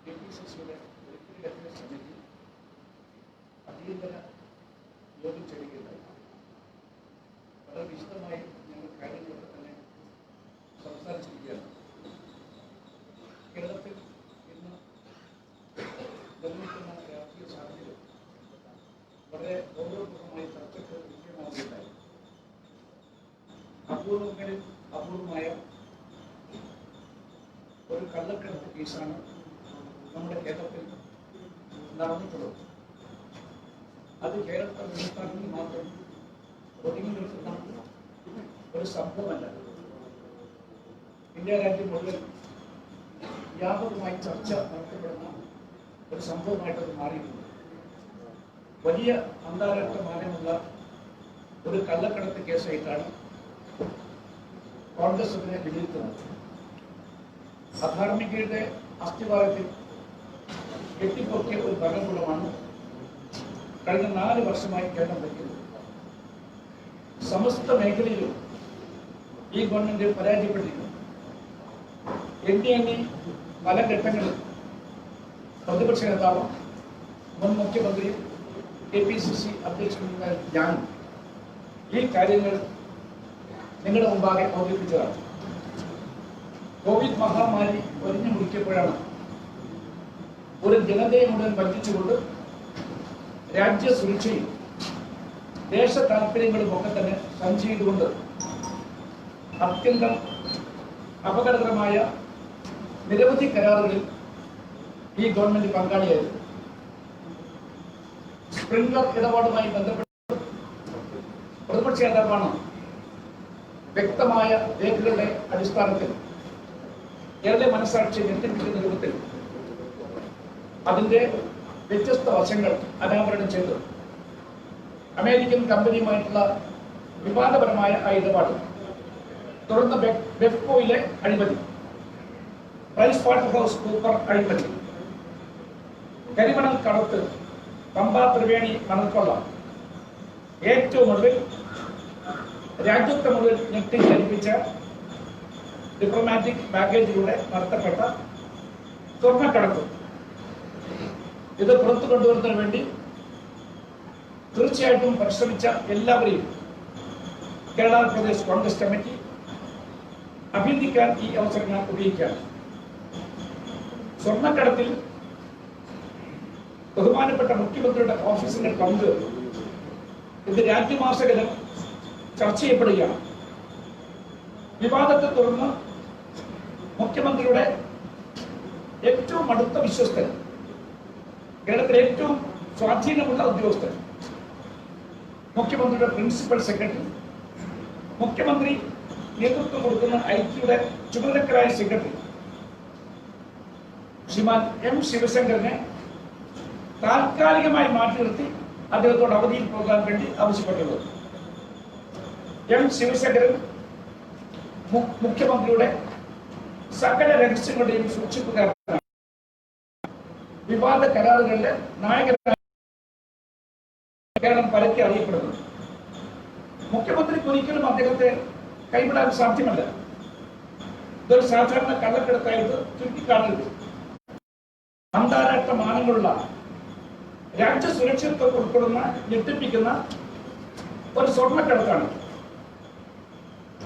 KPCCയുടെ ഒരിക്കലും സമിതി അടിയന്തര യോഗം ചേരുകയുണ്ടായി. വളരെ വിശദമായി ഞങ്ങൾ കാര്യങ്ങളൊക്കെ തന്നെ സംസാരിച്ചിരിക്കുകയാണ്. കേരളത്തിൽ ഇന്ന് നിർമ്മിക്കുന്ന രാഷ്ട്രീയ സാഹചര്യം വളരെ ഗൗരവപൂർവ്വമായി ചർച്ചയ്ക്ക് വിഷയമാവുകയുണ്ടായി. അപൂർവങ്ങളിൽ അപൂർവമായ ഒരു കള്ളക്കടത്ത് കേസാണ് നമ്മുടെ കേരളത്തിൽ നടന്നിട്ടുള്ളത്. അത് കേരളത്തെ സംസ്ഥാനത്തിൽ മാത്രം ഒതുങ്ങി നിൽക്കുന്ന ഒരു സംഭവമല്ല. ഇന്ത്യ രാജ്യം മുഴുവൻ വ്യാപകമായി ചർച്ച നടത്തപ്പെടുന്ന ഒരു സംഭവമായിട്ടത് മാറിയിട്ടുണ്ട്. വലിയ അന്താരാഷ്ട്ര മാനമുള്ള ഒരു കള്ളക്കടത്ത് കേസായിട്ടാണ് കോൺഗ്രസ് അതിനെ വിലയിരുത്തുന്നത്. അധാർമികയുടെ അസ്ഥിവാരത്തിൽ കെട്ടിപ്പൊക്കിയ ഒരു ഭരണകൂടമാണ് കഴിഞ്ഞ 4 വർഷമായി കേരളം ഭരിക്കുന്നത്. സമസ്ത മേഖലയിലും ഈ ഗവൺമെന്റ് പരാജയപ്പെട്ടിരിക്കുന്നു. എണ്ണി പല ഘട്ടങ്ങളിൽ പ്രതിപക്ഷ നേതാവും മുൻ മുഖ്യമന്ത്രിയും KPCC അധ്യക്ഷനായ ഞാനും ഈ കാര്യങ്ങൾ നിങ്ങളുടെ മുമ്പാകെ അവതരിപ്പിച്ചതാണ്. കോവിഡ് മഹാമാരി ഒരിഞ്ഞു മുറിക്കപ്പോഴാണ് ഒരു ജനതയെ മുഴുവൻ വഞ്ചിച്ചുകൊണ്ട് രാജ്യ സുരക്ഷയും ദേശ താല്പര്യങ്ങളും ഒക്കെ തന്നെ സംശയിച്ചുകൊണ്ട് അത്യന്തം അപകടകരമായ നിരവധി കരാറുകളിൽ ഈ ഗവൺമെന്റ് പങ്കാളിയായിരുന്നു. സ്പ്രിംഗ്ലർ ഇടപാടുമായി ബന്ധപ്പെട്ട് പ്രതിപക്ഷ നേതാവാണ് വ്യക്തമായ രേഖകളുടെ അടിസ്ഥാനത്തിൽ കേരള മനസാക്ഷി ഞെട്ടിപ്പിക്കുന്ന രൂപത്തിൽ അതിന്റെ വ്യത്യസ്ത വശങ്ങൾ അനാവരണം ചെയ്തു. അമേരിക്കൻ കമ്പനിയുമായിട്ടുള്ള വിവാദപരമായ ആ ഇടപാട്, തുടർന്ന് ബെഫ്കോയിലെ അഴിമതി, പ്രൈസ് വാട്ടർ ഹൗസ് കൂപ്പർ അഴിമതി, കരിമണൽ കടത്ത്, പമ്പ ത്രിവേണി മണൽക്കൊള്ള, ഏറ്റവും ഒടുവിൽ രാജ്യത്തെ മുഴുവൻ ഞെട്ടിച്ചരിപ്പിച്ച ഡിപ്ലോമാറ്റിക് ബാഗേജിലൂടെ നടത്തപ്പെട്ട സ്വർണ്ണക്കടത്ത്. ഇത് പുറത്തു കൊണ്ടുവരുന്നതിന് വേണ്ടി തീർച്ചയായിട്ടും പരിശ്രമിച്ച എല്ലാവരെയും കേരള പ്രദേശ് കോൺഗ്രസ് കമ്മിറ്റി അഭിനന്ദിക്കാൻ ഈ അവസരം ഞാൻ ഉപയോഗിക്കുകയാണ്. സ്വർണ്ണക്കടത്തിൽ ബഹുമാനപ്പെട്ട മുഖ്യമന്ത്രിയുടെ ഓഫീസിന്റെ പങ്ക് ഇത് രാജ്യമാസകലം ചർച്ച ചെയ്യപ്പെടുകയാണ്. വിവാദത്തെ തുടർന്ന് മുഖ്യമന്ത്രിയുടെ ഏറ്റവും അടുത്ത വിശ്വസ്തൻ, കേരളത്തിലെ ഏറ്റവും സ്വാധീനമുള്ള ഉദ്യോഗസ്ഥൻ, മുഖ്യമന്ത്രിയുടെ പ്രിൻസിപ്പൽ സെക്രട്ടറി, മുഖ്യമന്ത്രി നേതൃത്വം കൊടുക്കുന്ന ഐക്യയുടെ ചുമതലക്കാരായ സെക്രട്ടറി ശ്രീമാൻ M. ശിവശങ്കറിനെ താൽക്കാലികമായി മാറ്റി നിർത്തി അദ്ദേഹത്തോട് അവധിയിൽ പോകാൻ വേണ്ടി ആവശ്യപ്പെട്ടുള്ളത്. M. ശിവശങ്കരൻ മുഖ്യമന്ത്രിയുടെ സകല രഹസ്യങ്ങളുടെയും സൂക്ഷിപ്പുകാരനാണ്. വിവാദ കരാറുകളിലെ നായകനായി കേരളം പരക്കെ അറിയപ്പെടുന്നു. മുഖ്യമന്ത്രിക്ക് ഒരിക്കലും അദ്ദേഹത്തെ കൈവിടാൻ സാധ്യമല്ല. ഇതൊരു സാധാരണ കള്ളക്കടത്തായിട്ട് ചുരുക്കിക്കാണരുത്. അന്താരാഷ്ട്ര മാനങ്ങളുള്ള രാജ്യ സുരക്ഷിതത്വം ഉൾപ്പെടുന്ന ഞെട്ടിപ്പിക്കുന്ന ഒരു സ്വർണ്ണക്കടത്താണ്.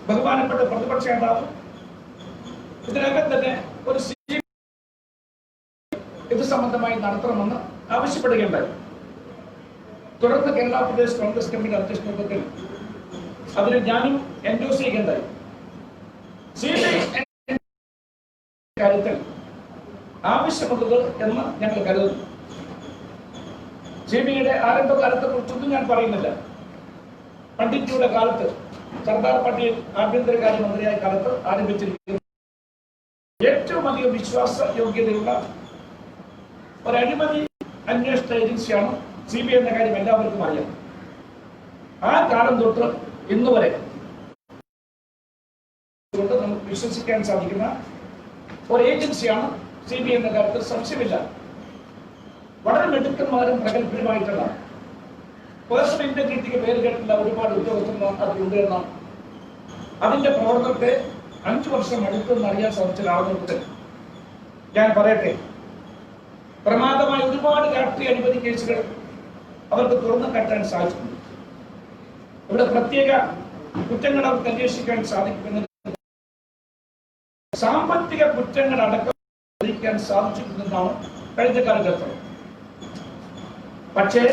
ബഹുമാനപ്പെട്ട പ്രതിപക്ഷ നേതാവ് ഇതിനകം തന്നെ ഒരു ഇത് സംബന്ധമായി നടത്തണമെന്ന് ആവശ്യപ്പെടുകയുണ്ടായി. തുടർന്ന് കേരള പ്രദേശ് കോൺഗ്രസ് കമ്മിറ്റി അധ്യക്ഷ യോഗത്തിൽ അതിന് ഞാനും എൻഡോസ് ചെയ്യുകയുണ്ടായി. കാര്യത്തിൽ ആവശ്യമുള്ളത് എന്ന് ഞങ്ങൾ കരുതുന്നു. CBIയുടെ ആരംഭകാലത്തെ കുറിച്ചൊന്നും ഞാൻ പറയുന്നില്ല. പണ്ഡിറ്റ്ജിയുടെ കാലത്ത്, സർദാർ പട്ടേൽ ആഭ്യന്തരകാര്യമന്ത്രിയായ കാലത്ത് ആരംഭിച്ചിരിക്കുന്ന ഏറ്റവും അധികം വിശ്വാസ യോഗ്യതയുള്ള ഒരു അഴിമതി അന്വേഷണ ഏജൻസിയാണ് CBI എന്ന കാര്യം എല്ലാവർക്കും അറിയാം. ആ കാലം തൊട്ട് ഇന്ന് വരെ നമുക്ക് വിശ്വസിക്കാൻ സാധിക്കുന്ന ഒരു ഏജൻസിയാണ് CBI എന്ന കാര്യത്തിൽ സംശയമില്ല. വളരെ മിടുക്കന്മാരും പ്രഗത്ഭരുമായിട്ടുള്ള പേഴ്സണൽ ഇന്റഗ്രിറ്റിക്ക് പേര് കേട്ടുള്ള ഒരുപാട് ഉദ്യോഗസ്ഥന്മാർ അതിലുണ്ട് എന്നാണ്. അതിന്റെ പ്രവർത്തനത്തെ 5 വർഷം അടുത്തെന്ന് അറിയാൻ സാധിച്ച ഒരാളുകൾക്ക് ഞാൻ പറയട്ടെ, പ്രമാദമായ ഒരുപാട് രാഷ്ട്രീയ അനുമതി കേസുകൾ അവർക്ക് തുറന്നു കാട്ടാൻ സാധിക്കുന്നു. ഇവിടെ പ്രത്യേക കുറ്റങ്ങൾ അവർക്ക് അന്വേഷിക്കാൻ സാധിക്കുന്നത് സാമ്പത്തിക കുറ്റങ്ങൾ അടക്കം സാധിച്ചിട്ടുണ്ടെന്നാണ് കഴിഞ്ഞ കാലഘട്ടം. പക്ഷേ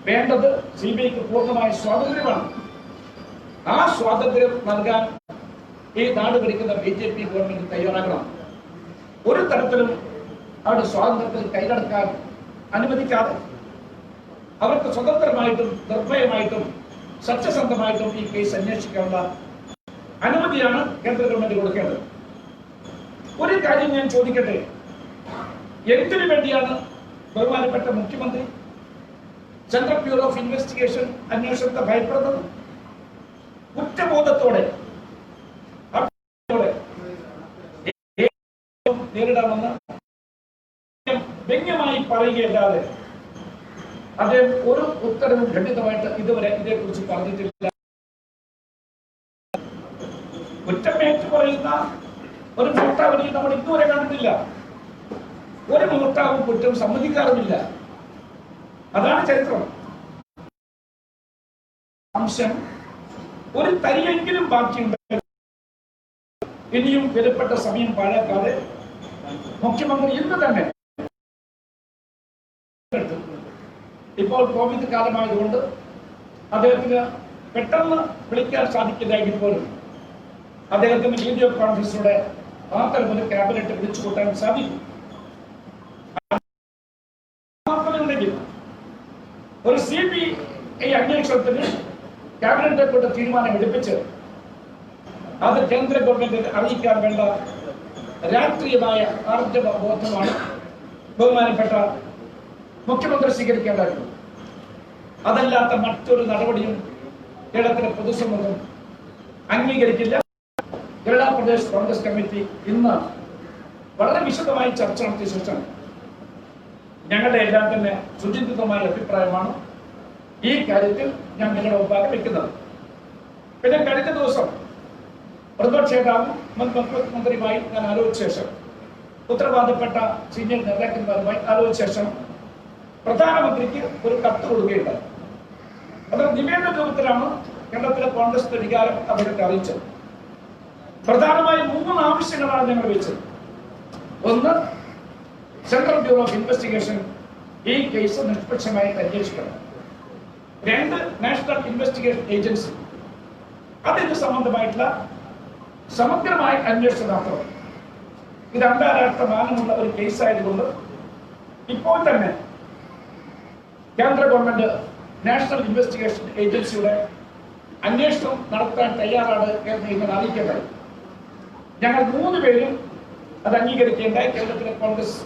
വേണ്ടത് CBIക്ക് പൂർണ്ണമായ സ്വാതന്ത്ര്യമാണ്. ആ സ്വാതന്ത്ര്യം നൽകാൻ ഈ നാട് ഭരിക്കുന്ന BJP ഗവൺമെന്റ് തയ്യാറാകണം. ഒരു തരത്തിലും അവരുടെ സ്വാതന്ത്ര്യത്തിൽ കൈകടക്കാൻ അനുവദിക്കാതെ അവർക്ക് സ്വതന്ത്രമായിട്ടും നിർഭയമായിട്ടും സത്യസന്ധമായിട്ടും ഈ കേസ് അന്വേഷിക്കാനുള്ള അനുമതിയാണ് കേന്ദ്ര ഗവൺമെന്റ് കൊടുക്കേണ്ടത്. ഒരു കാര്യം ഞാൻ ചോദിക്കട്ടെ, എന്തിനു വേണ്ടിയാണ് ബഹുമാനപ്പെട്ട മുഖ്യമന്ത്രി സെൻട്രൽ ബ്യൂറോ ഓഫ് ഇൻവെസ്റ്റിഗേഷൻ അന്വേഷണത്തെ ഭയപ്പെടുന്നത്? കുറ്റബോധത്തോടെ നേരിടാമെന്ന് വ്യംഗ്യമായി പറയുകയല്ലാതെ അദ്ദേഹം ഒരു ഉത്തരവും ഖണ്ഡിതമായിട്ട് ഇതുവരെ ഇതേക്കുറിച്ച് പറഞ്ഞിട്ടില്ല. കുറ്റമേറ്റു പറയുന്ന ഒരു മോഷ്ടാവിനെ നമ്മൾ ഇതുവരെ കണ്ടിട്ടില്ല. ഒരു മോഷ്ടാവും കുറ്റം സമ്മതിക്കാറുമില്ല. അതാണ് ചരിത്രം. അംശം ഒരു തരിയെങ്കിലും ബാക്കിയുണ്ട്. ഇനിയും വിലപ്പെട്ട സമയം പാഴാക്കാതെ മുഖ്യമന്ത്രി ഇന്ന് തന്നെ, ഇപ്പോൾ കോവിഡ് കാലമായതുകൊണ്ട് അദ്ദേഹത്തിന് പെട്ടെന്ന് വിളിക്കാൻ സാധിക്കില്ലെങ്കിൽ പോലും അദ്ദേഹത്തിന് വീഡിയോ കോൺഫറൻസിലൂടെ മാത്രം ഒരു ക്യാബിനറ്റ് വിളിച്ചു കൂട്ടാൻ സാധിക്കും. ഒരു CBI അന്വേഷണത്തിന് ക്യാബിനറ്റെ കൊണ്ട് തീരുമാനം എടുപ്പിച്ച് അത് കേന്ദ്ര ഗവൺമെന്റിനെ അറിയിക്കാൻ വേണ്ട രാഷ്ട്രീയമായ ആർജവ ബോധമാണ് ബഹുമാനപ്പെട്ട മുഖ്യമന്ത്രി സ്വീകരിക്കേണ്ടത്. അതല്ലാത്ത മറ്റൊരു നടപടിയും കേരളത്തിലെ പൊതുസമൂഹം അംഗീകരിക്കില്ല. കേരള പ്രദേശ് കോൺഗ്രസ് കമ്മിറ്റി ഇന്ന് വളരെ വിശദമായി ചർച്ച നടത്തിയ ശേഷം ഞങ്ങളുടെ എല്ലാം തന്നെ സുചിന്തിതമായ അഭിപ്രായമാണ് ഈ കാര്യത്തിൽ ഞാൻ നിങ്ങളുടെ മുമ്പാകെ വെക്കുന്നത്. പിന്നെ കഴിഞ്ഞ ദിവസം പ്രതിപക്ഷ നേതാവും മുൻ മുഖ്യമന്ത്രിയുമായി ഞാൻ ആലോചിച്ച ശേഷം, ഉത്തരവാദപ്പെട്ട സീനിയർ നേതാക്കന്മാരുമായി ആലോചിച്ച ശേഷം പ്രധാനമന്ത്രിക്ക് ഒരു കത്ത് കൊടുക്കുകയുണ്ടായി. അത് നിവേദന രൂപത്തിലാണ് കേരളത്തിലെ കോൺഗ്രസിന്റെ വികാരം അവർക്ക് അറിയിച്ചത്. പ്രധാനമായും 3 ആവശ്യങ്ങളാണ് ഞങ്ങൾ വെച്ചത്. ഒന്ന്, സെൻട്രൽ ബ്യൂറോ ഓഫ് ഇൻവെസ്റ്റിഗേഷൻ ഈ കേസ് നിഷ്പക്ഷമായി അന്വേഷിക്കണം. 2, നാഷണൽ ഇൻവെസ്റ്റിഗേഷൻ ഏജൻസി അതിന് സംബന്ധമായിട്ടുള്ള സമഗ്രമായ അന്വേഷണം നടത്തണം. ഇത് അന്താരാഷ്ട്ര മാനമുള്ള ഒരു കേസ് ആയതുകൊണ്ട് ഇപ്പോൾ തന്നെ കേന്ദ്ര ഗവൺമെന്റ് നാഷണൽ ഇൻവെസ്റ്റിഗേഷൻ ഏജൻസിയുടെ അന്വേഷണം നടത്താൻ തയ്യാറാണ് എന്ന് നിങ്ങൾ അറിയിക്കേണ്ടത്. ഞങ്ങൾ 3 പേരും അത് അംഗീകരിക്കേണ്ടായി. കേരളത്തിലെ കോൺഗ്രസ്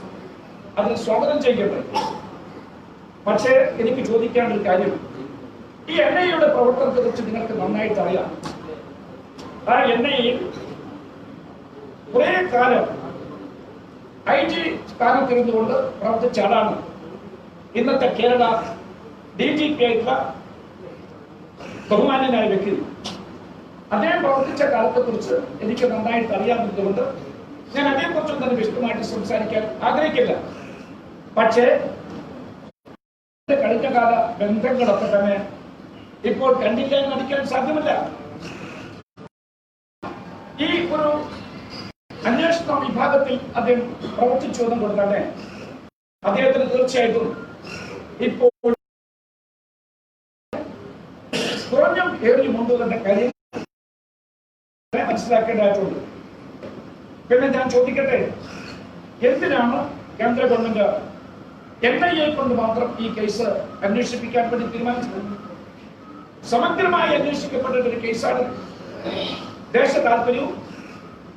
അതിന് സ്വാഗതം ചെയ്യേണ്ടത്. പക്ഷേ എനിക്ക് ചോദിക്കാനുള്ള ഒരു കാര്യം, ഈ NIAയുടെ പ്രവർത്തനത്തെ കുറിച്ച് നിങ്ങൾക്ക് നന്നായിട്ട് അറിയാം. ആ NIAയിൽ കുറെ കാലം IG സ്ഥാനത്തിരുന്നുകൊണ്ട് പ്രവർത്തിച്ച ആളാണ് ഇന്നത്തെ കേരള DGP ആയിട്ടുള്ള ബഹുമാന്യനായ വ്യക്തി. അദ്ദേഹം പ്രവർത്തിച്ച കാലത്തെ കുറിച്ച് എനിക്ക് നന്നായിട്ട് അറിയാവുന്നതുകൊണ്ട് ഞാൻ അതേക്കുറിച്ചും തന്നെ വിശദമായിട്ട് സംസാരിക്കാൻ ആഗ്രഹിക്കില്ല. പക്ഷേ കഴിഞ്ഞ കാല ബന്ധങ്ങളൊക്കെ തന്നെ ഇപ്പോൾ കണ്ടില്ല എന്ന് നടിക്കാൻ സാധ്യമല്ല. ഈ ഒരു അന്വേഷണ വിഭാഗത്തിൽ അദ്ദേഹം പ്രവർത്തിച്ചു എന്നുകൊണ്ട് തന്നെ അദ്ദേഹത്തിന് തീർച്ചയായിട്ടും ഇപ്പോൾ കുറഞ്ഞും ഏറിയുമുണ്ട് എന്ന കാര്യം മനസ്സിലാക്കേണ്ടതായിട്ടുണ്ട്. പിന്നെ ഞാൻ ചോദിക്കട്ടെ, എന്തിനാണ് കേന്ദ്ര ഗവൺമെന്റ് NIA കൊണ്ട് മാത്രം ഈ കേസ് അന്വേഷിപ്പിക്കാൻ വേണ്ടി തീരുമാനിച്ചത്? സമഗ്രമായി അന്വേഷിക്കപ്പെട്ട ഒരു കേസാണ്. ദേശ താല്പര്യവും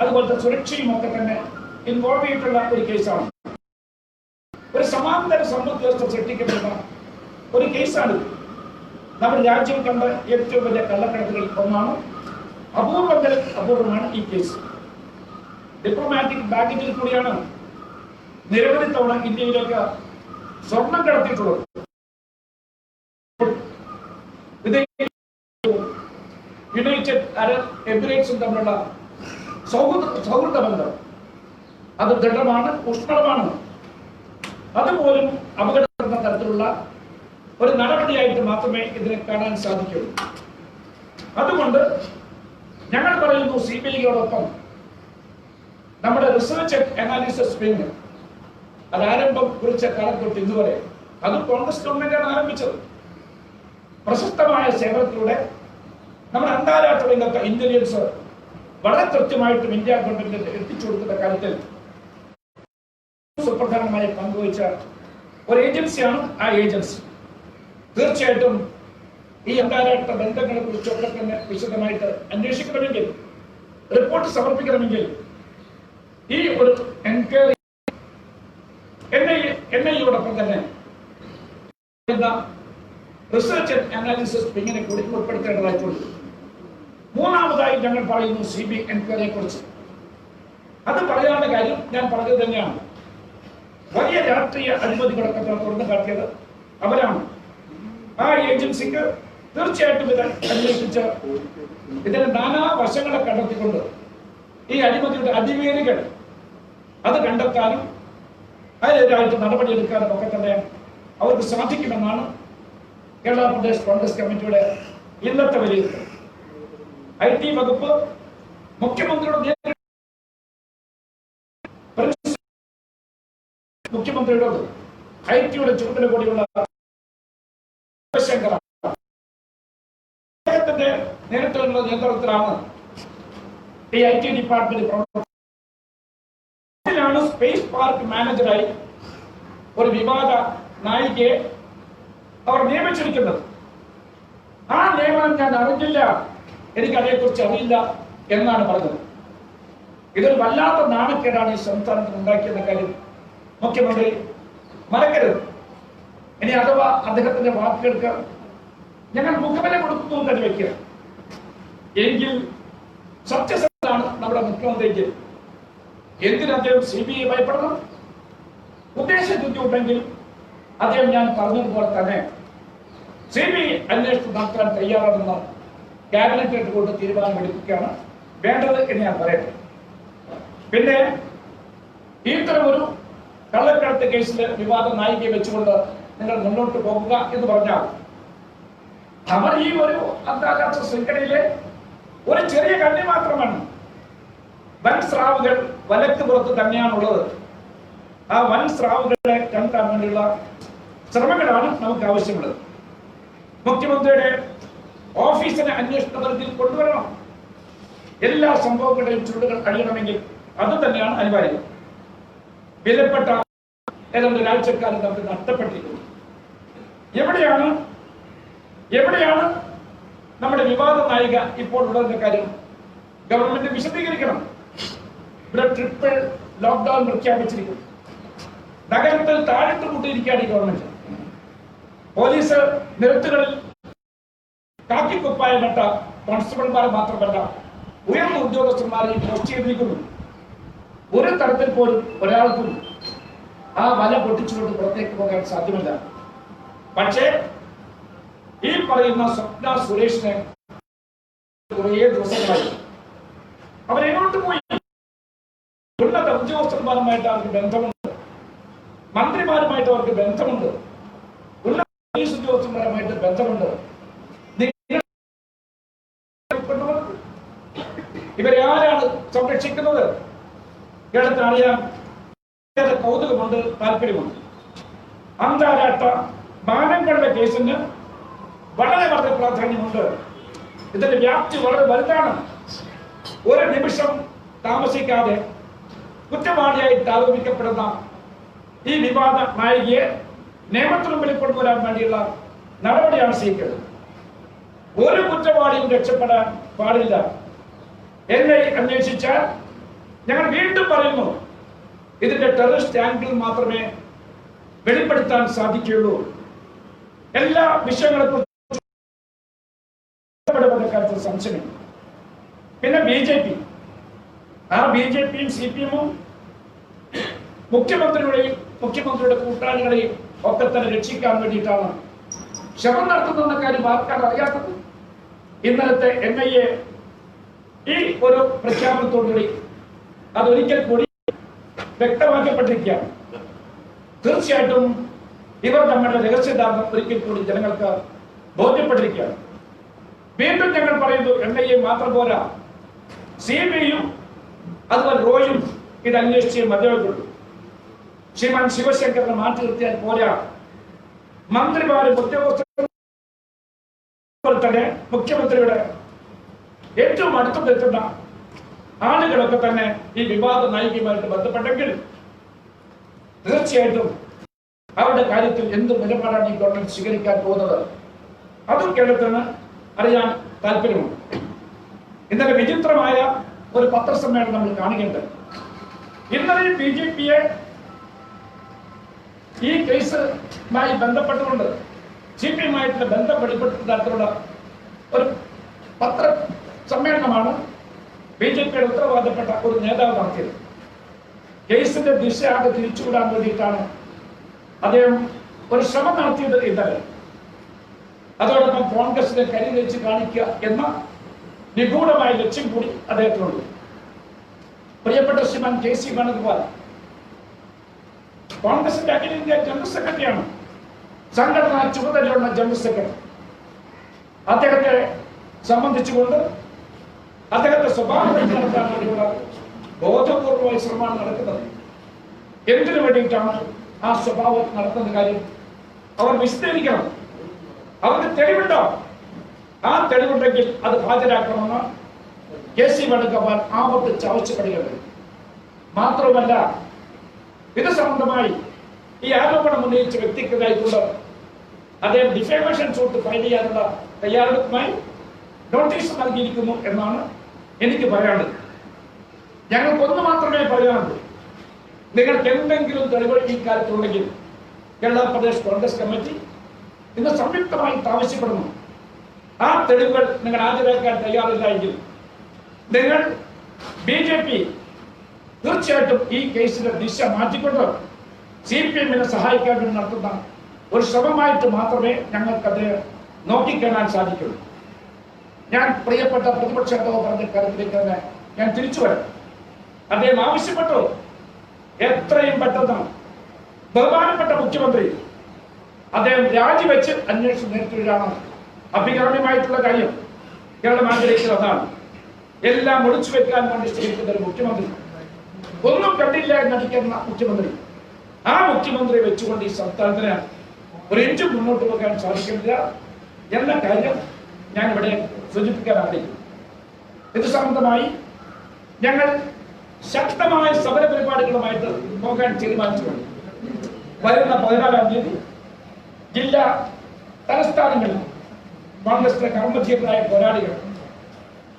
അതുപോലത്തെ സുരക്ഷയും ഒക്കെ തന്നെ ഇൻവോൾവ് ചെയ്തിട്ടുള്ള ഒരു കേസാണ്. ഒരു സമാന്തര സമ്പദ് വ്യവസ്ഥ സൃഷ്ടിക്കപ്പെടുന്ന ഒരു കേസാണ്. നമ്മുടെ രാജ്യം കണ്ട ഏറ്റവും വലിയ കള്ളക്കടത്തുകളിൽ ഒന്നാണ്. അപൂർവങ്ങളിൽ അപൂർവമാണ് ഈ കേസ്. ഡിപ്ലോമാറ്റിക് ബാഗേജിൽ കൂടിയാണ് നിരവധി തവണ ഇന്ത്യയിലേക്ക് സ്വർണം കടത്തിയിട്ടുള്ളത്. യുണൈറ്റഡ് അറബ് എമിറേറ്റ്സും തമ്മിലുള്ള സൗഹൃദ ബന്ധം അത് ദൃഢമാണ്, ഊഷ്മളമാണ്. അതുപോലും അപകടപ്പെടുന്ന തരത്തിലുള്ള ഒരു നടപടിയായിട്ട് മാത്രമേ ഇതിനെ കാണാൻ സാധിക്കുള്ളൂ. അതുകൊണ്ട് ഞങ്ങൾ പറയുന്നു, CBIയോടൊപ്പം നമ്മുടെ റിസർച്ച് ആൻഡ് അനാലിസിസ് വിങ് അത് ആരംഭം കുറിച്ച കാലം തൊട്ട് ഇന്നുവരെ അത് കോൺഗ്രസ് ഗവൺമെന്റാണ് ആരംഭിച്ചത്. പ്രശസ്തമായ സേവനത്തിലൂടെ നമ്മുടെ അന്താരാഷ്ട്ര രംഗത്തെ ഇന്റലിജൻസ് വളരെ കൃത്യമായിട്ടും ഇന്ത്യ ഗവൺമെന്റിന് എത്തിച്ചു കൊടുക്കുന്ന കാര്യത്തിൽ സുപ്രധാനമായി പങ്കുവച്ച ഒരു ഏജൻസിയാണ് ആ ഏജൻസി. തീർച്ചയായിട്ടും ഈ അന്താരാഷ്ട്ര ബന്ധങ്ങളെ കുറിച്ചൊക്കെ തന്നെ വിശദമായിട്ട് അന്വേഷിക്കണമെങ്കിൽ, റിപ്പോർട്ട് സമർപ്പിക്കണമെങ്കിൽ ഈ ഒരു എൻക്വയറി NIയോടൊപ്പം തന്നെ റിസർച്ച് ആൻഡ് അനാലിസിസ് വിങ്ങിനെ കൂടി ഉൾപ്പെടുത്തേണ്ടതായിട്ടുണ്ട്. മൂന്നാമതായി ഞങ്ങൾ പറയുന്നു CBI എൻക്വയറിയെ കുറിച്ച്. അത് പറയാനുള്ള കാര്യം ഞാൻ പറഞ്ഞത് തന്നെയാണ്. വലിയ രാഷ്ട്രീയ അഴിമതികളൊക്കെ തുറന്നു കാട്ടിയത് അവരാണ്. ആ ഏജൻസിക്ക് തീർച്ചയായിട്ടും ഇത് അന്വേഷിച്ച് ഇതിന്റെ നാനാ വശങ്ങളെ കണ്ടെത്തിക്കൊണ്ട് ഈ അഴിമതിയുടെ അതിവേരുകൾ അത് കണ്ടെത്താനും അതിനെതിരായിട്ട് നടപടിയെടുക്കാനും ഒക്കെ തന്നെ അവർക്ക് സാധിക്കുമെന്നാണ് കേരള പ്രദേശ് കോൺഗ്രസ് കമ്മിറ്റിയുടെ ഇന്നത്തെ വിലയിരുത്തൽ. IT വകുപ്പ് മുഖ്യമന്ത്രിയുടെ ITയുടെ ചുമതല കൂടിയുള്ള അദ്ദേഹത്തിന്റെ നേരിട്ടുള്ള നേതൃത്വത്തിലാണ് ഈ IT ഡിപ്പാർട്ട്മെന്റ് പ്രവർത്തനം. സ്പേസ് പാർക്ക് മാനേജറായി ഒരു വിവാദ നായികയെ അവർ നിയമിച്ചിരിക്കുന്നത്. ആ നിയമനം ഞാൻ അറിഞ്ഞില്ല, എനിക്ക് അതേക്കുറിച്ച് അറിയില്ല എന്നാണ് പറഞ്ഞത്. ഇതൊരു വല്ലാത്ത നാണക്കേടാണ് ഈ സംസ്ഥാനത്തിന് ഉണ്ടാക്കിയെന്ന കാര്യം മുഖ്യമന്ത്രി മറക്കരുത്. ഇനി അഥവാ അദ്ദേഹത്തിന്റെ വാക്കുകൾക്ക് ഞങ്ങൾ മുഖവില കൊടുക്കുന്നു തന്നെ വെക്കുക എങ്കിൽ സത്യസന്ധമാണ് നമ്മുടെ മുഖ്യമന്ത്രിക്ക്. എന്തിന് അദ്ദേഹം CBI ഭയപ്പെടണം? ഉദ്ദേശശുദ്ധി ഉണ്ടെങ്കിൽ അദ്ദേഹം ഞാൻ പറഞ്ഞതുപോലെ തന്നെ CBI അന്വേഷണം നടത്താൻ തയ്യാറാണെന്ന് ക്യാബിനറ്റ് കൊണ്ട് തീരുമാനമെടുക്കുകയാണ് വേണ്ടത് എന്ന് ഞാൻ പറയട്ടെ. പിന്നെ ഇത്തരമൊരു കള്ളക്കടത്ത് കേസിൽ വിവാദ നായികയെ വെച്ചുകൊണ്ട് നിങ്ങൾ മുന്നോട്ട് പോകുക എന്ന് പറഞ്ഞാൽ അവർ ഈ ഒരു അന്താരാഷ്ട്ര ശൃംഖലയിലെ ഒരു ചെറിയ കണ്ണി മാത്രമാണ്. വൻ സ്രാവുകൾ വലക്ക് പുറത്ത് തന്നെയാണുള്ളത്. ആ വൻ സ്രാവുകളെ കണ്ടെത്താൻ വേണ്ടിയുള്ള ശ്രമങ്ങളാണ് നമുക്ക് ആവശ്യമുള്ളത്. മുഖ്യമന്ത്രിയുടെ ഓഫീസിനെ അന്വേഷണ പരിധിയിൽ കൊണ്ടുവരണം. എല്ലാ സംഭവങ്ങളുടെയും ചുരുളുകൾ കഴിയണമെങ്കിൽ അത് തന്നെയാണ് അനിവാര്യം. വിലപ്പെട്ട ഏതാണ്ട് ഒരാഴ്ചക്കാലം നമുക്ക് നഷ്ടപ്പെട്ടിരിക്കുന്നു. എവിടെയാണ് നമ്മുടെ വിവാദ നായിക ഇപ്പോൾ ഉള്ളതിന്റെ കാര്യം ഗവൺമെന്റ് വിശദീകരിക്കണം. ഇവിടെ ട്രിപ്പിൾ ലോക്ക്ഡൌൺ പ്രഖ്യാപിച്ചിരിക്കുന്നു. നഗരത്തിൽ താഴിട്ട് കൂട്ടിയിരിക്കുകയാണ് ഈ ഗവൺമെന്റ്. പോലീസ് നിരത്തുകളിൽ കാക്കിക്കുപ്പായപ്പെട്ട കോൺസ്റ്റബിൾമാരെ മാത്രമല്ല ഉയർന്ന ഉദ്യോഗസ്ഥന്മാരെയും പോസ്റ്റ് ചെയ്തിരിക്കുന്നു. ഒരു തരത്തിൽ പോലും ഒരാൾക്കും ആ വല പൊട്ടിച്ചുകൊണ്ട് പുറത്തേക്ക് പോകാൻ സാധ്യമല്ല. പക്ഷേ ഈ പറയുന്ന സ്വപ്ന സുരേഷിനെ കുറേ ദിവസങ്ങളായി അവരെങ്ങോട്ട് പോയി? ഉന്നത ഉദ്യോഗസ്ഥന്മാരുമായിട്ട് അവർക്ക് ബന്ധമുണ്ട്, മന്ത്രിമാരുമായിട്ട് അവർക്ക് ബന്ധമുണ്ട്, ഉന്നത പോലീസ് ഉദ്യോഗസ്ഥന്മാരുമായിട്ട് ബന്ധമുണ്ട്. ഇവരെ ആരാണ് സംരക്ഷിക്കുന്നത്? കേരളത്തിന് അറിയാം, കൗതുകമുണ്ട്, താല്പര്യമുണ്ട്. അന്താരാഷ്ട്ര മാനങ്ങളുടെ കേസിന് വളരെ വളരെ പ്രാധാന്യമുണ്ട്. ഇതിന്റെ വ്യാപ്തി വളരെ വലുതാണ്. ഒരു നിമിഷം താമസിക്കാതെ കുറ്റവാളിയായിട്ട് ആരോപിക്കപ്പെടുന്ന ഈ വിവാദ നായികയെ നിയമത്തിന് മുമ്പിൽ കൊണ്ടുവരാൻ വേണ്ടിയുള്ള നടപടിയാണ് സ്വീകരിക്കുന്നത്. ഒരു കുറ്റവാളിയും രക്ഷപ്പെടാൻ പാടില്ല. എന്നെ അന്വേഷിച്ചാൽ ഞങ്ങൾ വീണ്ടും പറയുന്നു, ഇതിന്റെ ടെററിസ്റ്റ് ആംഗിൾ മാത്രമേ വെളിപ്പെടുത്താൻ സാധിക്കുകയുള്ളൂ. എല്ലാ വിഷയങ്ങളെക്കുറിച്ചും സംശയം. പിന്നെ ആ BJPയും CPM-ഉം മുഖ്യമന്ത്രിയുടെ കൂട്ടാളികളെയും ഒക്കെ തന്നെ രക്ഷിക്കാൻ വേണ്ടിയിട്ടാണ് ശ്രമം നടത്തുന്ന കാര്യം ആർക്കാണ് അറിയാത്തത്? ഇന്നലത്തെ NIA ഈ ഒരു പ്രഖ്യാപനത്തോടുകൂടി അതൊരിക്കൽ കൂടി വ്യക്തമാക്കപ്പെട്ടിരിക്കുകയാണ്. തീർച്ചയായിട്ടും ഇവർ നമ്മുടെ രഹസ്യദാനം ഒരിക്കൽ കൂടി ജനങ്ങൾക്ക് ബോധ്യപ്പെട്ടിരിക്കുകയാണ്. വീണ്ടും ഞങ്ങൾ പറയുന്നു, NIA മാത്രം പോരാ, CBIയും അതുപോലെ റോയും ഇത് അന്വേഷിച്ച് മതിയാകുള്ളൂ. ശ്രീമാൻ ശിവശങ്കറിനെ മാറ്റി നിർത്തിയാൽ പോരാ. മന്ത്രിമാരും ഉദ്യോഗസ്ഥരും തന്നെ മുഖ്യമന്ത്രിയുടെ ഏറ്റവും അടുത്തെത്തുന്ന ആളുകളൊക്കെ തന്നെ ഈ വിവാദ നായികയുമായിട്ട് ബന്ധപ്പെട്ടെങ്കിൽ തീർച്ചയായിട്ടും അവരുടെ കാര്യത്തിൽ എന്ത് നിലപാടാണ് ഈ ഗവൺമെന്റ് സ്വീകരിക്കാൻ പോകുന്നത് അതും കേരളത്തിന് അറിയാൻ താല്പര്യമുണ്ട്. ഇന്നലെ വിചിത്രമായ ഒരു പത്രസമ്മേളനം നമ്മൾ കാണുകയുണ്ട്. ഇന്നലെ BJPയെ ഈ കേസുമായി ബന്ധപ്പെട്ടുകൊണ്ട് CPIയുമായിട്ടുള്ള ബന്ധം വെളിപ്പെടുത്തുന്ന തരത്തിലുള്ള ഒരു പത്ര സമ്മേളനമാണ് BJPയുടെ ഉത്തരവാദപ്പെട്ട ഒരു നേതാവ് നടത്തിയത്. കേസിന്റെ ദിശ ആകെ തിരിച്ചുവിടാൻ വേണ്ടിയിട്ടാണ് അദ്ദേഹം ഒരു ശ്രമം നടത്തിയത് ഇന്നലെ. അതോടൊപ്പം കോൺഗ്രസിനെ കരിവെച്ച് കാണിക്കുക എന്ന നിഗൂഢമായ ലക്ഷ്യം കൂടി അദ്ദേഹത്തിനുണ്ട്. പ്രിയപ്പെട്ട ശ്രീമാൻ KC വേണുഗോപാൽ കോൺഗ്രസിന്റെ അഖിലേന്ത്യാ ജനറൽ സെക്രട്ടറിയാണ്, സംഘടനാ ചുമതലയുള്ള ജനറൽ സെക്രട്ടറി. അദ്ദേഹത്തെ സംബന്ധിച്ചുകൊണ്ട് അദ്ദേഹത്തെ സ്വഭാവം നടത്താൻ വേണ്ടിയുള്ള ബോധപൂർവമായ ശ്രമമാണ് നടക്കുന്നത്. എന്തിനു വേണ്ടിയിട്ടാണ് ആ സ്വഭാവം നടത്തുന്ന കാര്യം അവർ വിശദീകരിക്കണം. അവർക്ക് തെളിവുണ്ടോ? ആ തെളിവുണ്ടെങ്കിൽ അത് ഹാജരാക്കണമെന്ന് KC വേണുഗോപാൽ ആവർത്തിച്ച് ആവശ്യപ്പെടുകയുണ്ട്. മാത്രമല്ല, ഇത് സംബന്ധമായി ഈ ആരോപണം ഉന്നയിച്ച വ്യക്തിക്കെതിരായിക്കൊണ്ട് അദ്ദേഹം ഡിഫേമേഷൻ സൂട്ട് ഫയൽ ചെയ്യാനുള്ള തയ്യാറെടുപ്പുമായി നോട്ടീസ് നൽകിയിരിക്കുന്നു എന്നാണ് എനിക്ക് പറയാനുള്ളത്. ഞങ്ങൾക്കൊന്ന് മാത്രമേ പറയാനുള്ളൂ, നിങ്ങൾക്ക് എന്തെങ്കിലും തെളിവ് ഈ കാര്യത്തിലുണ്ടെങ്കിൽ കേരള പ്രദേശ് കോൺഗ്രസ് കമ്മിറ്റി ഇന്ന് സംയുക്തമായി ആവശ്യപ്പെടുന്നു. ആ തെളിവുകൾ നിങ്ങൾ ഹാജരാക്കാൻ തയ്യാറില്ല എങ്കിൽ നിങ്ങൾ BJP തീർച്ചയായിട്ടും ഈ കേസിന്റെ ദിശ മാറ്റിക്കൊണ്ട് CPIഎമ്മിനെ സഹായിക്കാൻ വേണ്ടി നടത്തുന്ന ഒരു ശ്രമമായിട്ട് മാത്രമേ ഞങ്ങൾക്കത് നോക്കിക്കാണാൻ സാധിക്കുള്ളൂ. ഞാൻ പ്രിയപ്പെട്ട പ്രതിപക്ഷ നേതാവ് പറഞ്ഞ കാര്യത്തിലേക്ക് തന്നെ ഞാൻ തിരിച്ചു വരാം. അദ്ദേഹം ആവശ്യപ്പെട്ടു എത്രയും പെട്ടെന്ന് ബഹുമാനപ്പെട്ട മുഖ്യമന്ത്രി അദ്ദേഹം രാജിവെച്ച് അന്വേഷണം നേരിടുകയാണ് അഭികാമ്യമായിട്ടുള്ള കാര്യം. കേരളം ആഗ്രഹിക്കുന്നതാണ്. എല്ലാം ഒളിച്ചു വെക്കാൻ വേണ്ടി ശ്രമിക്കുന്ന ഒരു മുഖ്യമന്ത്രി, ഒന്നും കണ്ടില്ല എന്നടിക്കുന്ന മുഖ്യമന്ത്രി, ആ മുഖ്യമന്ത്രിയെ വെച്ചുകൊണ്ട് ഈ സംസ്ഥാനത്തിന് ഒരു ഇഞ്ച് മുന്നോട്ട് പോകാൻ സാധിക്കില്ല എന്ന കാര്യം ഞാൻ ഇവിടെ സൂചിപ്പിക്കാൻ ആഗ്രഹിക്കുന്നു. ഇത് സംബന്ധമായി ഞങ്ങൾ ശക്തമായ സമര പരിപാടികളുമായിട്ട് പോകാൻ തീരുമാനിച്ചിട്ടുണ്ട്. വരുന്ന 14-ാം തീയതി ജില്ലാ തലസ്ഥാനങ്ങളിൽ കോൺഗ്രസിലെ കർമ്മധീരരായ പോരാളികൾ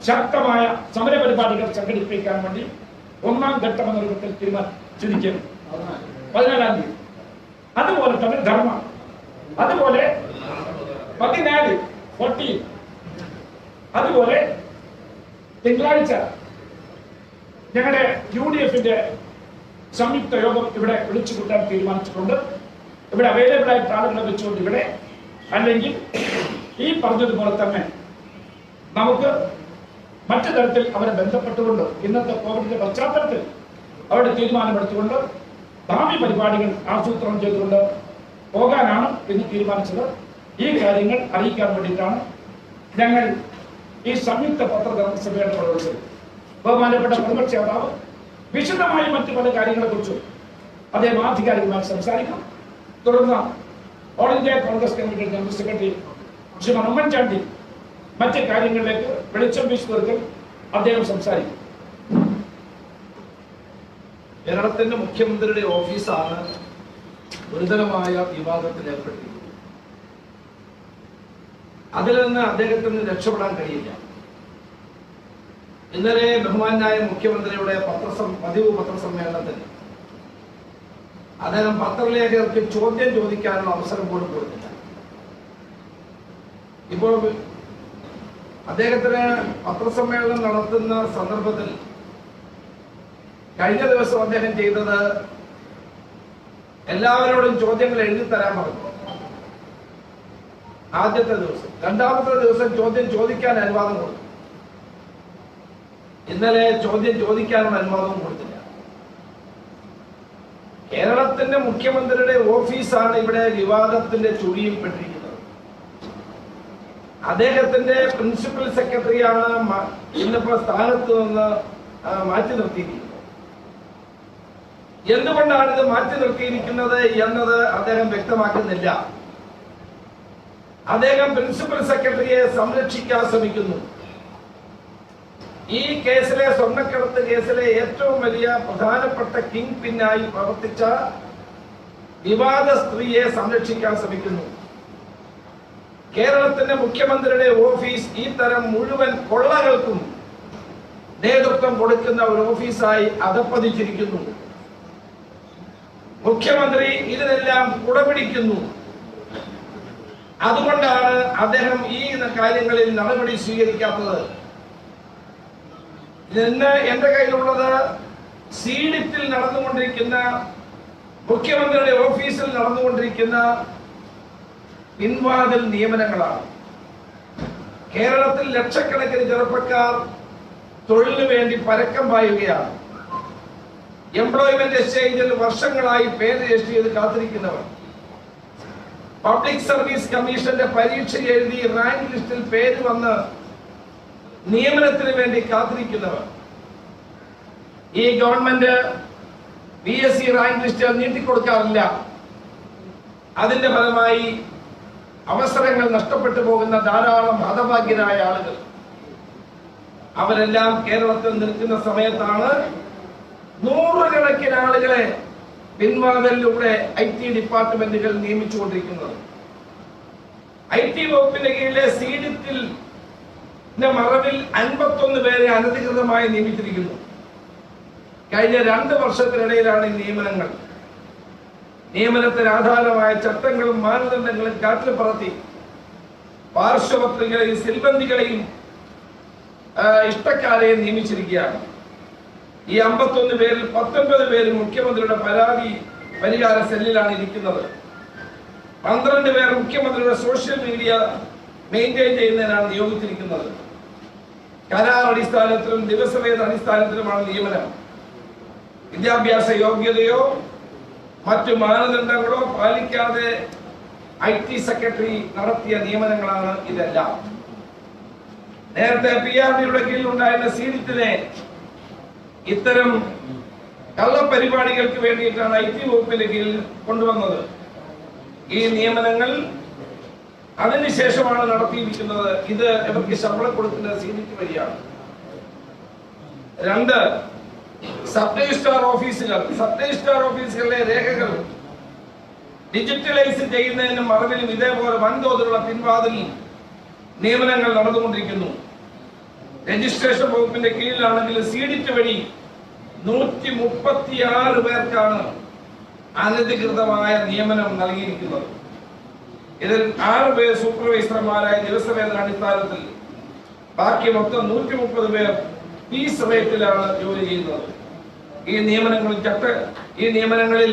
ശക്തമായ സമര പരിപാടികൾ സംഘടിപ്പിക്കാൻ വേണ്ടി 1-ാം ഘട്ടമെന്ന രൂപത്തിൽ തീരുമാനിച്ചിരിക്കുന്നു. 14-ാം തീയതി അതുപോലെ തന്നെ ധർമ്മ, അതുപോലെ 14 അതുപോലെ തിങ്കളാഴ്ച ഞങ്ങളുടെ UDFന്റെ സംയുക്ത യോഗം ഇവിടെ വിളിച്ചു കൂട്ടാൻ തീരുമാനിച്ചിട്ടുണ്ട്. ഇവിടെ അവൈലബിൾ ആയിട്ട് ആളുകളെ വെച്ചുകൊണ്ട് ഇവിടെ, അല്ലെങ്കിൽ ഈ പറഞ്ഞതുപോലെ തന്നെ നമുക്ക് മറ്റു തരത്തിൽ അവരെ ബന്ധപ്പെട്ടുകൊണ്ട് ഇന്നത്തെ കോവിഡിന്റെ പശ്ചാത്തലത്തിൽ അവരുടെ തീരുമാനമെടുത്തുകൊണ്ട് ഭാവി പരിപാടികൾ ആസൂത്രണം ചെയ്തുകൊണ്ട് പോകാനാണ് ഇന്ന് തീരുമാനിച്ചത്. ഈ കാര്യങ്ങൾ അറിയിക്കാൻ വേണ്ടിയിട്ടാണ് ഞങ്ങൾ ഈ സംയുക്ത പത്രസമ്മേളനം പ്രവർത്തിച്ചത്. ബഹുമാനപ്പെട്ട പ്രതിപക്ഷ നേതാവ് വിശദമായി മറ്റു പല കാര്യങ്ങളെക്കുറിച്ചും അദ്ദേഹം ആധികാരികമായി സംസാരിക്കും. തുടർന്ന് all India Congress committee general secretary ശ്രീമാൻ ഉമ്മൻചാണ്ടി മറ്റ് കാര്യങ്ങളിലേക്ക് വെളിച്ചം വീശുന്നതിൽ അദ്ദേഹം സംസാരിക്കും. കേരളത്തിന്റെ മുഖ്യമന്ത്രിയുടെ ഓഫീസാണ് ഗുരുതരമായ വിവാദത്തിൽ ഏർപ്പെട്ടിരിക്കുന്നത്. അതിൽ നിന്ന് അദ്ദേഹത്തിന് രക്ഷപ്പെടാൻ കഴിയില്ല. ഇന്നലെ ബഹുമാനായ മുഖ്യമന്ത്രിയുടെ പതിവ് പത്രസമ്മേളനത്തിൽ അദ്ദേഹം പത്രലേഖകർക്ക് ചോദ്യം ചോദിക്കാനുള്ള അവസരം പോലും കൊടുത്തില്ല. ഇപ്പോൾ അദ്ദേഹത്തിന് പത്രസമ്മേളനം നടത്തുന്ന സന്ദർഭത്തിൽ കഴിഞ്ഞ ദിവസം അദ്ദേഹം ചെയ്തത് എല്ലാവരോടും ചോദ്യങ്ങൾ എഴുതി തരാൻ പറഞ്ഞു. ആദ്യത്തെ ദിവസം. രണ്ടാമത്തെ ദിവസം ചോദ്യം ചോദിക്കാൻ അനുവാദം കൊടുത്തു. ഇന്നലെ ചോദ്യം ചോദിക്കാനുള്ള അനുവാദവും കൊടുത്തില്ല. കേരളത്തിന്റെ മുഖ്യമന്ത്രിയുടെ ഓഫീസാണ് ഇവിടെ വിവാദത്തിന്റെ ചുഴിയിൽപ്പെട്ടിരിക്കുന്നത്. അദ്ദേഹത്തിന്റെ പ്രിൻസിപ്പൽ സെക്രട്ടറിയാണ് ഇന്നിപ്പോ സ്ഥാനത്ത് നിന്ന് മാറ്റി നിർത്തിയിരിക്കുന്നത്. എന്തുകൊണ്ടാണ് ഇത് മാറ്റി നിർത്തിയിരിക്കുന്നത് എന്നത് അദ്ദേഹം വ്യക്തമാക്കുന്നില്ല. അദ്ദേഹം പ്രിൻസിപ്പൽ സെക്രട്ടറിയെ സംരക്ഷിക്കാൻ ശ്രമിക്കുന്നു. ഈ കേസിലെ സ്വർണ്ണക്കടത്ത് കേസിലെ ഏറ്റവും വലിയ പ്രധാനപ്പെട്ട കിങ് പിന്നായി പ്രവർത്തിച്ച വിവാദ സ്ത്രീയെ സംരക്ഷിക്കാൻ ശ്രമിക്കുന്നു. കേരളത്തിന്റെ മുഖ്യമന്ത്രിയുടെ ഓഫീസ് ഈ തരം മുഴുവൻ കൊള്ളകൾക്കും നേതൃത്വം കൊടുക്കുന്ന ഒരു ഓഫീസായി അധപ്പതിച്ചിരിക്കുന്നു. മുഖ്യമന്ത്രി ഇതിനെല്ലാം കുടപിടിക്കുന്നു. അതുകൊണ്ടാണ് അദ്ദേഹം ഈ കാര്യങ്ങളിൽ നടപടി സ്വീകരിക്കാത്തത്. ഇന്ന് എന്റെ കയ്യിലുള്ളത് സീഡിറ്റിൽ നടന്നുകൊണ്ടിരിക്കുന്ന, മുഖ്യമന്ത്രിയുടെ ഓഫീസിൽ നടന്നുകൊണ്ടിരിക്കുന്ന പിൻവാതിൽ നിയമനങ്ങളാണ്. കേരളത്തിൽ ലക്ഷക്കണക്കിന് ചെറുപ്പക്കാർ തൊഴിലിനു വേണ്ടി പരക്കം പായുകയാണ്. എംപ്ലോയ്മെന്റ് എക്സ്ചേഞ്ചിൽ വർഷങ്ങളായി പേര് രജിസ്റ്റർ ചെയ്ത് കാത്തിരിക്കുന്നവർ, പബ്ലിക് സർവീസ് കമ്മീഷന്റെ പരീക്ഷ എഴുതി റാങ്ക് ലിസ്റ്റിൽ പേര് വന്ന് നിയമനത്തിന് വേണ്ടി കാത്തിരിക്കുന്നവർ. ഈ ഗവൺമെന്റ് PSC റാങ്ക് ലിസ്റ്റ് നീട്ടിക്കൊടുക്കാറില്ല. അതിന്റെ ഫലമായി അവസരങ്ങൾ നഷ്ടപ്പെട്ടു പോകുന്ന ധാരാളം ഹതഭാഗ്യരായ ആളുകൾ, അവരെല്ലാം കേരളത്തിൽ നിൽക്കുന്ന സമയത്താണ് നൂറുകണക്കിന് ആളുകളെ പിൻവാതിലൂടെ IT ഡിപ്പാർട്ട്മെന്റുകൾ നിയമിച്ചുകൊണ്ടിരിക്കുന്നത്. IT വകുപ്പിന്റെ കീഴിലെ സീഡിറ്റിൽ മറവിൽ 51 പേരെ അനധികൃതമായി നിയമിച്ചിരിക്കുന്നു. കഴിഞ്ഞ 2 വർഷത്തിനിടയിലാണ് ഈ നിയമനങ്ങൾ. നിയമനത്തിന് ആധാരമായ ചട്ടങ്ങളും മാനദണ്ഡങ്ങളും കാറ്റിൽ പറത്തി പാർശ്വവർത്തികളെയും സിൽബന്ധികളെയും ഇഷ്ടക്കാരെയും നിയമിച്ചിരിക്കുകയാണ്. ഈ 51 പേരിൽ 19 പേര് മുഖ്യമന്ത്രിയുടെ പരാതി പരിഹാര സെല്ലിലാണ് ഇരിക്കുന്നത്. 12 പേർ മുഖ്യമന്ത്രിയുടെ സോഷ്യൽ മീഡിയ മെയിൻറ്റെയിൻ ചെയ്യുന്നതിനാണ് നിയോഗിച്ചിരിക്കുന്നത്. കരാർ അടിസ്ഥാനത്തിലും ദിവസവേത അടിസ്ഥാനത്തിലുമാണ് നിയമനം. വിദ്യാഭ്യാസ യോഗ്യതയോ മറ്റു മാനദണ്ഡങ്ങളോ പാലിക്കാതെ IT സെക്രട്ടറി നടത്തിയ നിയമനങ്ങളാണ് ഇതെല്ലാം. നേരത്തെ PRDയുടെ കീഴിൽ ഉണ്ടായിരുന്ന സീഡിറ്റിനെ ഇത്തരം കള്ളപരിപാടികൾക്ക് വേണ്ടിയിട്ടാണ് IT വകുപ്പിന്റെ കീഴിൽ കൊണ്ടുവന്നത്. ഈ നിയമനങ്ങൾ അതിനുശേഷമാണ് നടത്തിയിരിക്കുന്നത്. ഇത് ഇവർക്ക് ശമ്പളം കൊടുക്കുന്നത് സീഡിറ്റ് വഴിയാണ്. 2, സബ് രജിസ്ട്രാർ ഓഫീസുകളിലെ രേഖകൾ ഡിജിറ്റലൈസ് ചെയ്യുന്നതിന് മറവിലും ഇതേപോലെ വൻതോതിലുള്ള പിൻവാതിൽ നിയമനങ്ങൾ നടന്നുകൊണ്ടിരിക്കുന്നു. രജിസ്ട്രേഷൻ വകുപ്പിന്റെ കീഴിലാണെങ്കിൽ സീഡിറ്റ് വഴി 136 പേർക്കാണ് അനധികൃതമായ നിയമനം നൽകിയിരിക്കുന്നത്. ഇതിൽ 6 പേർ സൂപ്പർവൈസർമാരായ ദിവസവേതന അടിസ്ഥാനത്തിൽ, ബാക്കി മൊത്തം 130 പേർ ഫീസ് റേറ്റിലാണ് ജോലി ചെയ്യുന്നത്. ഈ നിയമനങ്ങളിൽ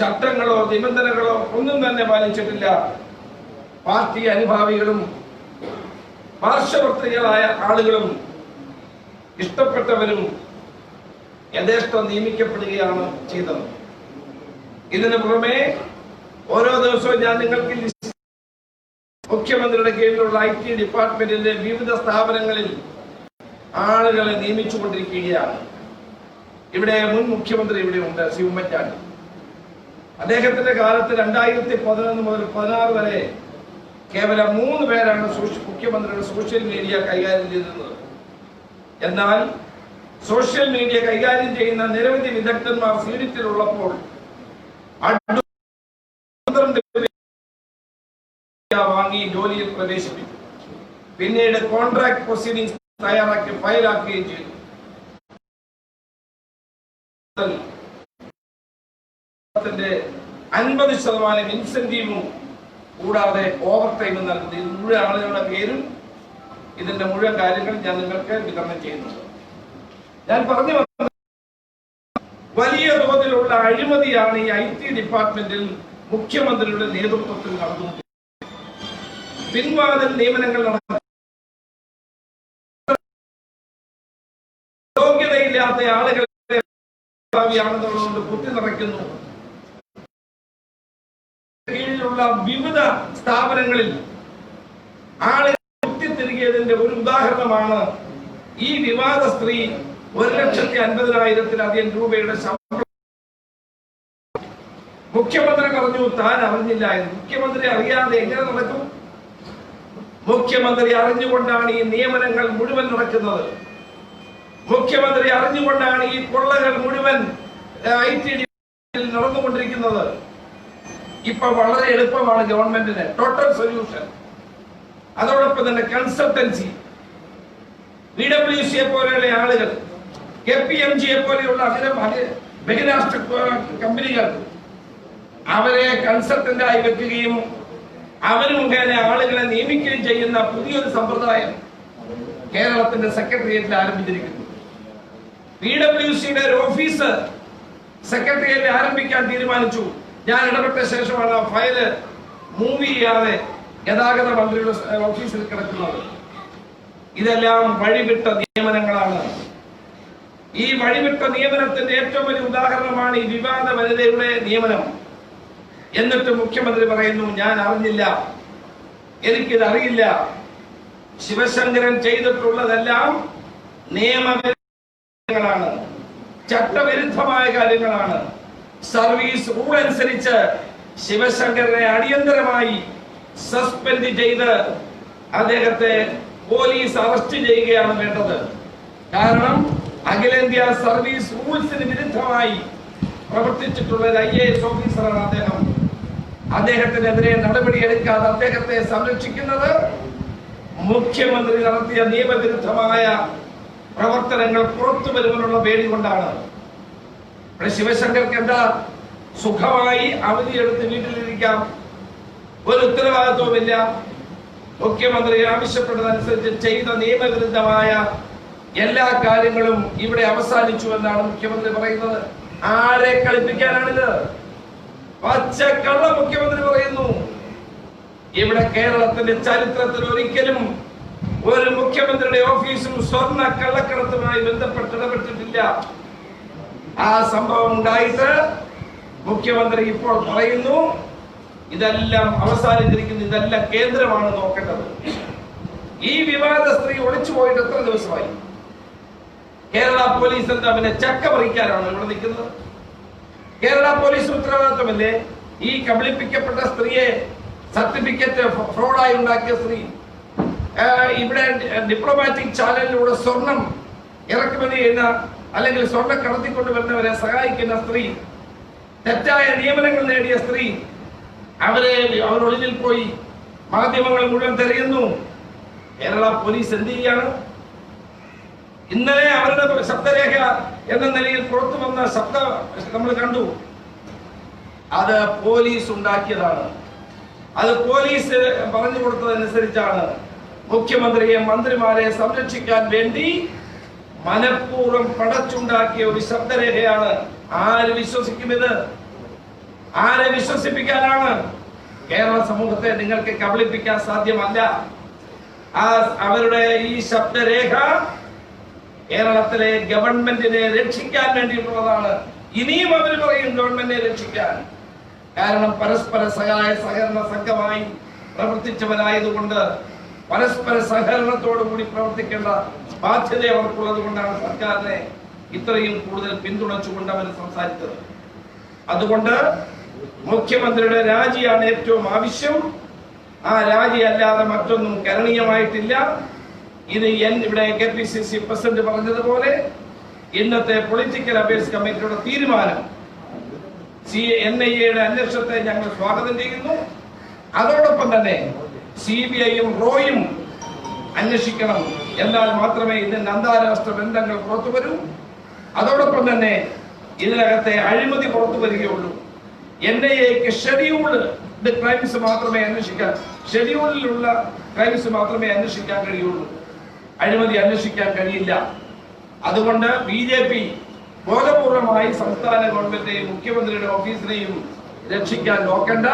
ചട്ടങ്ങളോ നിബന്ധനകളോ ഒന്നും തന്നെ പാലിച്ചിട്ടില്ല. പാർട്ടി അനുഭാവികളും പാർശ്വവർത്തികളായ ആളുകളും ഇഷ്ടപ്പെട്ടവരും യഥേഷ്ടം നിയമിക്കപ്പെടുകയാണ് ചെയ്തത്. ഇതിനു പുറമെ ഓരോ ദിവസവും ഞാൻ നിങ്ങൾക്ക് മുഖ്യമന്ത്രിയുടെ കീഴിലുള്ള IT ഡിപ്പാർട്ട്മെന്റിന്റെ വിവിധ സ്ഥാപനങ്ങളിൽ ആളുകളെ നിയമിച്ചുകൊണ്ടിരിക്കുകയാണ്. ഇവിടെ മുൻ മുഖ്യമന്ത്രി ഇവിടെ ഉണ്ട്, ശ്രീ ഉമ്മൻചാണ്ടി. അദ്ദേഹത്തിന്റെ കാലത്ത് 2011 മുതൽ 16 വരെ കേവലം 3 പേരാണ് മുഖ്യമന്ത്രിയുടെ സോഷ്യൽ മീഡിയ കൈകാര്യം ചെയ്തിരുന്നത്. എന്നാൽ സോഷ്യൽ മീഡിയ കൈകാര്യം ചെയ്യുന്ന നിരവധി വിദഗ്ധന്മാർ സീഡിറ്റിലുള്ളപ്പോൾ 12 വാങ്ങി ജോലിയിൽ പ്രവേശിപ്പിച്ചു. പിന്നീട് കോൺട്രാക്ട് പ്രൊസീഡിംഗ്സ് തയ്യാറാക്കി ഫയലാക്കുകയും ചെയ്തു. 50% ഇൻസെന്റീവും കൂടാതെ ഓവർ ടൈമും നൽകുന്നത്. ഇത് മുഴുവൻ ആളുകളുടെ പേരും ഇതിന്റെ മുഴുവൻ കാര്യങ്ങൾ ഞാൻ നിങ്ങൾക്ക് വിതരണം ചെയ്യുന്നുണ്ട്. ഞാൻ പറഞ്ഞു വന്നത് വലിയ തോതിലുള്ള അഴിമതിയാണ് ഈ IT ഡിപ്പാർട്ട്മെന്റിൽ മുഖ്യമന്ത്രിയുടെ നേതൃത്വത്തിൽ നടന്നുകൊണ്ടിരിക്കുന്നത്. പിൻവാതിൽ നിയമനങ്ങൾ നടത്തുന്ന യോഗ്യതയില്ലാത്ത ആളുകളെ ആണെന്നുള്ളതുകൊണ്ട് കുത്തി നിറയ്ക്കുന്നു. കീഴിലുള്ള വിവിധ സ്ഥാപനങ്ങളിൽ ആളുകൾ കുത്തിത്തിരികിയതിന്റെ ഒരു ഉദാഹരണമാണ് ഈ വിവാദ സ്ത്രീ 1,50,000-ലധികം രൂപയുടെ ശമ്പളം. മുഖ്യമന്ത്രി പറഞ്ഞു താൻ അറിഞ്ഞില്ലായിരുന്നു. മുഖ്യമന്ത്രി അറിയാതെ എങ്ങനെ നടക്കും? മുഖ്യമന്ത്രി അറിഞ്ഞുകൊണ്ടാണ് ഈ നിയമനങ്ങൾ മുഴുവൻ നടക്കുന്നത്. മുഖ്യമന്ത്രി അറിഞ്ഞുകൊണ്ടാണ് ഈ കൊള്ളകൾ മുഴുവൻ IT നടന്നുകൊണ്ടിരിക്കുന്നത്. ഇപ്പൊ വളരെ എളുപ്പമാണ് ഗവൺമെന്റിന് ടോട്ടൽ സൊല്യൂഷൻ. അതോടൊപ്പം തന്നെ കൺസൾട്ടൻസി, PWC പോലെയുള്ള ആളുകൾ, KPMG പോലെയുള്ള ബഹിരാഷ്ട്ര കമ്പനികൾ അവരെ കൺസൾട്ടന്റായി വെക്കുകയും അവർ മുഖേന ആളുകളെ നിയമിക്കുകയും ചെയ്യുന്ന പുതിയൊരു സമ്പ്രദായം കേരളത്തിന്റെ സെക്രട്ടേറിയറ്റിൽ ആരംഭിച്ചിരിക്കുന്നു. PWCയുടെ ഒരു ഓഫീസ് സെക്രട്ടേറിയറ്റിൽ ആരംഭിക്കാൻ തീരുമാനിച്ചു. ഞാൻ ഇടപെട്ട ശേഷമാണ് ആ ഫയല് മൂവ് ചെയ്യാതെ ഗതാഗത മന്ത്രിയുടെ ഓഫീസിൽ കിടക്കുന്നത്. ഇതെല്ലാം വഴിവിട്ട നിയമനങ്ങളാണ്. ഈ വഴിവിട്ട നിയമനത്തിന്റെ ഏറ്റവും വലിയ ഉദാഹരണമാണ് ഈ വിവാദ വനിതയുടെ നിയമനം. എന്നിട്ട് മുഖ്യമന്ത്രി പറയുന്നു ഞാൻ അറിഞ്ഞില്ല, എനിക്കിത് അറിയില്ല. ശിവശങ്കരൻ ചെയ്തിട്ടുള്ളതെല്ലാം നിയമവിരുദ്ധങ്ങളാണ്, ചട്ടവിരുദ്ധമായ കാര്യങ്ങളാണ്. സർവീസ് റൂൾ അനുസരിച്ച് ശിവശങ്കരനെ അടിയന്തരമായി സസ്പെൻഡ് ചെയ്ത് അദ്ദേഹത്തെ പോലീസ് അറസ്റ്റ് ചെയ്യുകയാണ് വേണ്ടത്. കാരണം അഖിലേന്ത്യാ സർവീസ് റൂൾസിന് വിരുദ്ധമായി പ്രവർത്തിച്ചിട്ടുള്ള ഒരു IAS ഓഫീസറാണ് അദ്ദേഹം. അദ്ദേഹത്തിനെതിരെ നടപടിയെടുക്കാതെ അദ്ദേഹത്തെ സംരക്ഷിക്കുന്നത് മുഖ്യമന്ത്രി നടത്തിയ നിയമവിരുദ്ധമായ പ്രവർത്തനങ്ങൾ പുറത്തു വരുവാനുള്ള പേടി കൊണ്ടാണ്. ശിവശങ്കർക്ക് എന്താ സുഖമായി അവധിയെടുത്ത് വീട്ടിലിരിക്കാം, ഒരു ഉത്തരവാദിത്വമില്ല. മുഖ്യമന്ത്രി ആവശ്യപ്പെട്ടതനുസരിച്ച് ചെയ്ത നിയമവിരുദ്ധമായ എല്ലാ കാര്യങ്ങളും ഇവിടെ അവസാനിച്ചു എന്നാണ് മുഖ്യമന്ത്രി പറയുന്നത്. ആരെ കളിപ്പിക്കാനാണിത്? പച്ചക്കള്ള മുഖ്യമന്ത്രി പറയുന്നു. ഇവിടെ കേരളത്തിന്റെ ചരിത്രത്തിൽ ഒരിക്കലും ഒരു മുഖ്യമന്ത്രിയുടെ ഓഫീസും സ്വർണ്ണ കള്ളക്കടത്തുമായി ബന്ധപ്പെട്ട് ഇടപെട്ടിട്ടില്ല. ആ സംഭവം ഉണ്ടായിട്ട് മുഖ്യമന്ത്രി ഇപ്പോൾ പറയുന്നു ഇതെല്ലാം അവസാനിച്ചിരിക്കുന്നു, ഇതെല്ലാം കേന്ദ്രമാണ് നോക്കേണ്ടത്. ഈ വിവാദ സ്ത്രീ ഒളിച്ചു പോയിട്ട് എത്ര ദിവസമായി? കേരള പോലീസ് എന്താ പിന്നെ ചക്ക പറിക്കാനാണ് ഇവിടെ നിൽക്കുന്നത്? കേരള പോലീസ് ഉത്തരവാദിത്വമല്ലേ? ഈ കബളിപ്പിക്കപ്പെട്ട സ്ത്രീയെ സർട്ടിഫിക്കറ്റ് ഫ്രോഡായി ഉണ്ടാക്കിയ സ്ത്രീ, ഇവിടെ ഡിപ്ലോമാറ്റിക് ചാനലിലൂടെ സ്വർണം ഇറക്കുമതി ചെയ്യുന്ന അല്ലെങ്കിൽ സ്വർണം കടത്തിക്കൊണ്ടുവരുന്നവരെ സഹായിക്കുന്ന സ്ത്രീ, തെറ്റായ നിയമനങ്ങൾ നേടിയ സ്ത്രീ, അവരൊളിവിൽ പോയി മാധ്യമങ്ങൾ മുഴുവൻ തിരയുന്നു. കേരള പോലീസ് എന്ത് ചെയ്യാണ്? ഇന്നലെ അവരുടെ ശബ്ദരേഖ എന്ന നിലയിൽ പുറത്തു വന്ന ശബ്ദം നമ്മൾ കണ്ടു. അത് പോലീസ് ഉണ്ടാക്കിയതാണ്. അത് പോലീസ് പറഞ്ഞു കൊടുത്തതനുസരിച്ചാണ്. മുഖ്യമന്ത്രിയെ മന്ത്രിമാരെ സംരക്ഷിക്കാൻ വേണ്ടി മനഃപൂർവ്വം പടച്ചുണ്ടാക്കിയ ഒരു ശബ്ദരേഖയാണ്. ആര് വിശ്വസിക്കും ഇത്? ആരെ വിശ്വസിപ്പിക്കാനാണ്? കേരള സമൂഹത്തെ നിങ്ങൾക്ക് കബളിപ്പിക്കാൻ സാധ്യമല്ല. അവരുടെ ഈ ശബ്ദരേഖ കേരളത്തിലെ ഗവൺമെന്റിനെ രക്ഷിക്കാൻ വേണ്ടിയിട്ടുള്ളതാണ്. ഇനിയും അവർ പറയും ഗവൺമെന്റിനെ രക്ഷിക്കാൻ. കാരണം പരസ്പര സഹായ സഹകരണ സംഘമായി പ്രവർത്തിച്ചവരായതുകൊണ്ട് പരസ്പര സഹകരണത്തോടു കൂടി പ്രവർത്തിക്കേണ്ട ബാധ്യത അവർക്കുള്ളത് കൊണ്ടാണ് സർക്കാരിനെ ഇത്രയും കൂടുതൽ പിന്തുണച്ചുകൊണ്ട് അവർ സംസാരിച്ചത്. അതുകൊണ്ട് മുഖ്യമന്ത്രിയുടെ രാജിയാണ് ഏറ്റവും ആവശ്യം. ആ രാജി അല്ലാതെ മറ്റൊന്നും കരണീയമായിട്ടില്ല. ഇത് ഇവിടെ KPCC പ്രസിഡന്റ് പറഞ്ഞതുപോലെ ഇന്നത്തെ പൊളിറ്റിക്കൽ അഫയേഴ്സ് കമ്മിറ്റിയുടെ തീരുമാനം NIA അന്വേഷണത്തെ ഞങ്ങൾ സ്വാഗതം ചെയ്യുന്നു. അതോടൊപ്പം തന്നെ CBI-യും റോയും അന്വേഷിക്കണം. എന്നാൽ മാത്രമേ ഇതിന്റെ അന്താരാഷ്ട്ര ബന്ധങ്ങൾ പുറത്തു വരൂ. അതോടൊപ്പം തന്നെ ഇതിനകത്തെ അഴിമതി പുറത്തു വരികയുള്ളൂ. NIA-ക്ക് ഷെഡ്യൂൾഡ് ക്രൈംസ് മാത്രമേ അന്വേഷിക്കാൻ, ഷെഡ്യൂളിലുള്ള ക്രൈംസ് മാത്രമേ അന്വേഷിക്കാൻ കഴിയുള്ളൂ. അഴിമതി അന്വേഷിക്കാൻ കഴിയില്ല. അതുകൊണ്ട് BJP ബോധപൂർവമായി സംസ്ഥാന ഗവൺമെന്റിനെയും മുഖ്യമന്ത്രിയുടെ ഓഫീസിനെയും രക്ഷിക്കാൻ നോക്കണ്ട.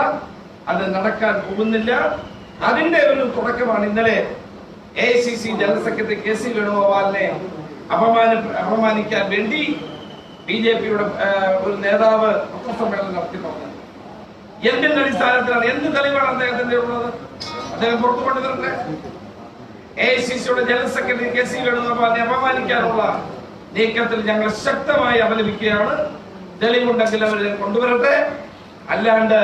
അത് നടക്കാൻ പോകുന്നില്ല. അതിന്റെ ഒരു തുടക്കമാണ് ഇന്നലെ AICC ജനറൽ സെക്രട്ടറി KC വേണുഗോപാലിനെ അപമാനിക്കാൻ വേണ്ടി BJP-യുടെ ഒരു നേതാവ് പത്രസമ്മേളനം നടത്തി പറഞ്ഞത്. എന്തിന്റെ അടിസ്ഥാനത്തിലാണ്, എന്ത് തെളിവാണ് അദ്ദേഹത്തിന്റെ ഉള്ളത്? അദ്ദേഹം പുറത്തു കൊണ്ടുവരട്ടെ. AICC-യുടെ ജനറൽ സെക്രട്ടറി KC വേണുഗോപാലിനെ അപമാനിക്കാനുള്ള നീക്കത്തിൽ ഞങ്ങൾ ശക്തമായി അപലപിക്കുകയാണ്. തെളിവുണ്ടെങ്കിൽ അവരെ കൊണ്ടുവരട്ടെ. അല്ലാണ്ട്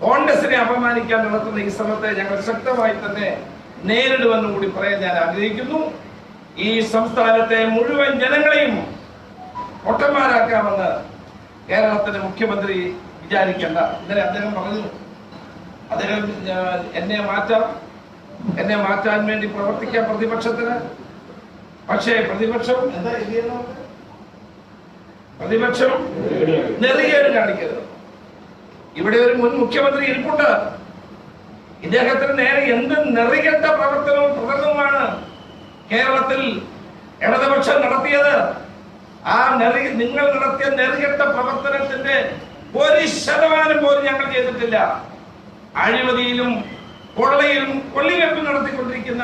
കോൺഗ്രസിനെ അപമാനിക്കാൻ നടത്തുന്ന ഈ ശ്രമത്തെ ഞങ്ങൾ ശക്തമായി തന്നെ നേരിടുമെന്നും കൂടി പറയാൻ ഞാൻ ആഗ്രഹിക്കുന്നു. ഈ സംസ്ഥാനത്തെ മുഴുവൻ ജനങ്ങളെയും ഒട്ടന്മാരാക്കാമെന്ന് കേരളത്തിന്റെ മുഖ്യമന്ത്രി വിചാരിക്കേണ്ട. ഇന്നലെ അദ്ദേഹം പറഞ്ഞു, അദ്ദേഹം എന്നെ മാറ്റാൻ വേണ്ടി പ്രവർത്തിക്കാൻ പ്രതിപക്ഷത്തിന്. പക്ഷേ പ്രതിപക്ഷം നെറികേട് കാണിക്കരുത്. ഇവിടെ ഒരു മുൻ മുഖ്യമന്ത്രി ഇരിപ്പുണ്ട്. ഇദ്ദേഹത്തിന് നേരെ എന്ത് നെറികെട്ട പ്രവർത്തനവും പ്രകടനവുമാണ് കേരളത്തിൽ ഇടതുപക്ഷം നടത്തിയത്. ആ നിങ്ങൾ നടത്തിയ നെറികെട്ട പ്രവർത്തനത്തിന്റെ 1% പോലും ഞങ്ങൾ ചെയ്തിട്ടില്ല. അഴിമതിയിലും കൊള്ളയിലും കൊള്ളിവെപ്പും നടത്തിക്കൊണ്ടിരിക്കുന്ന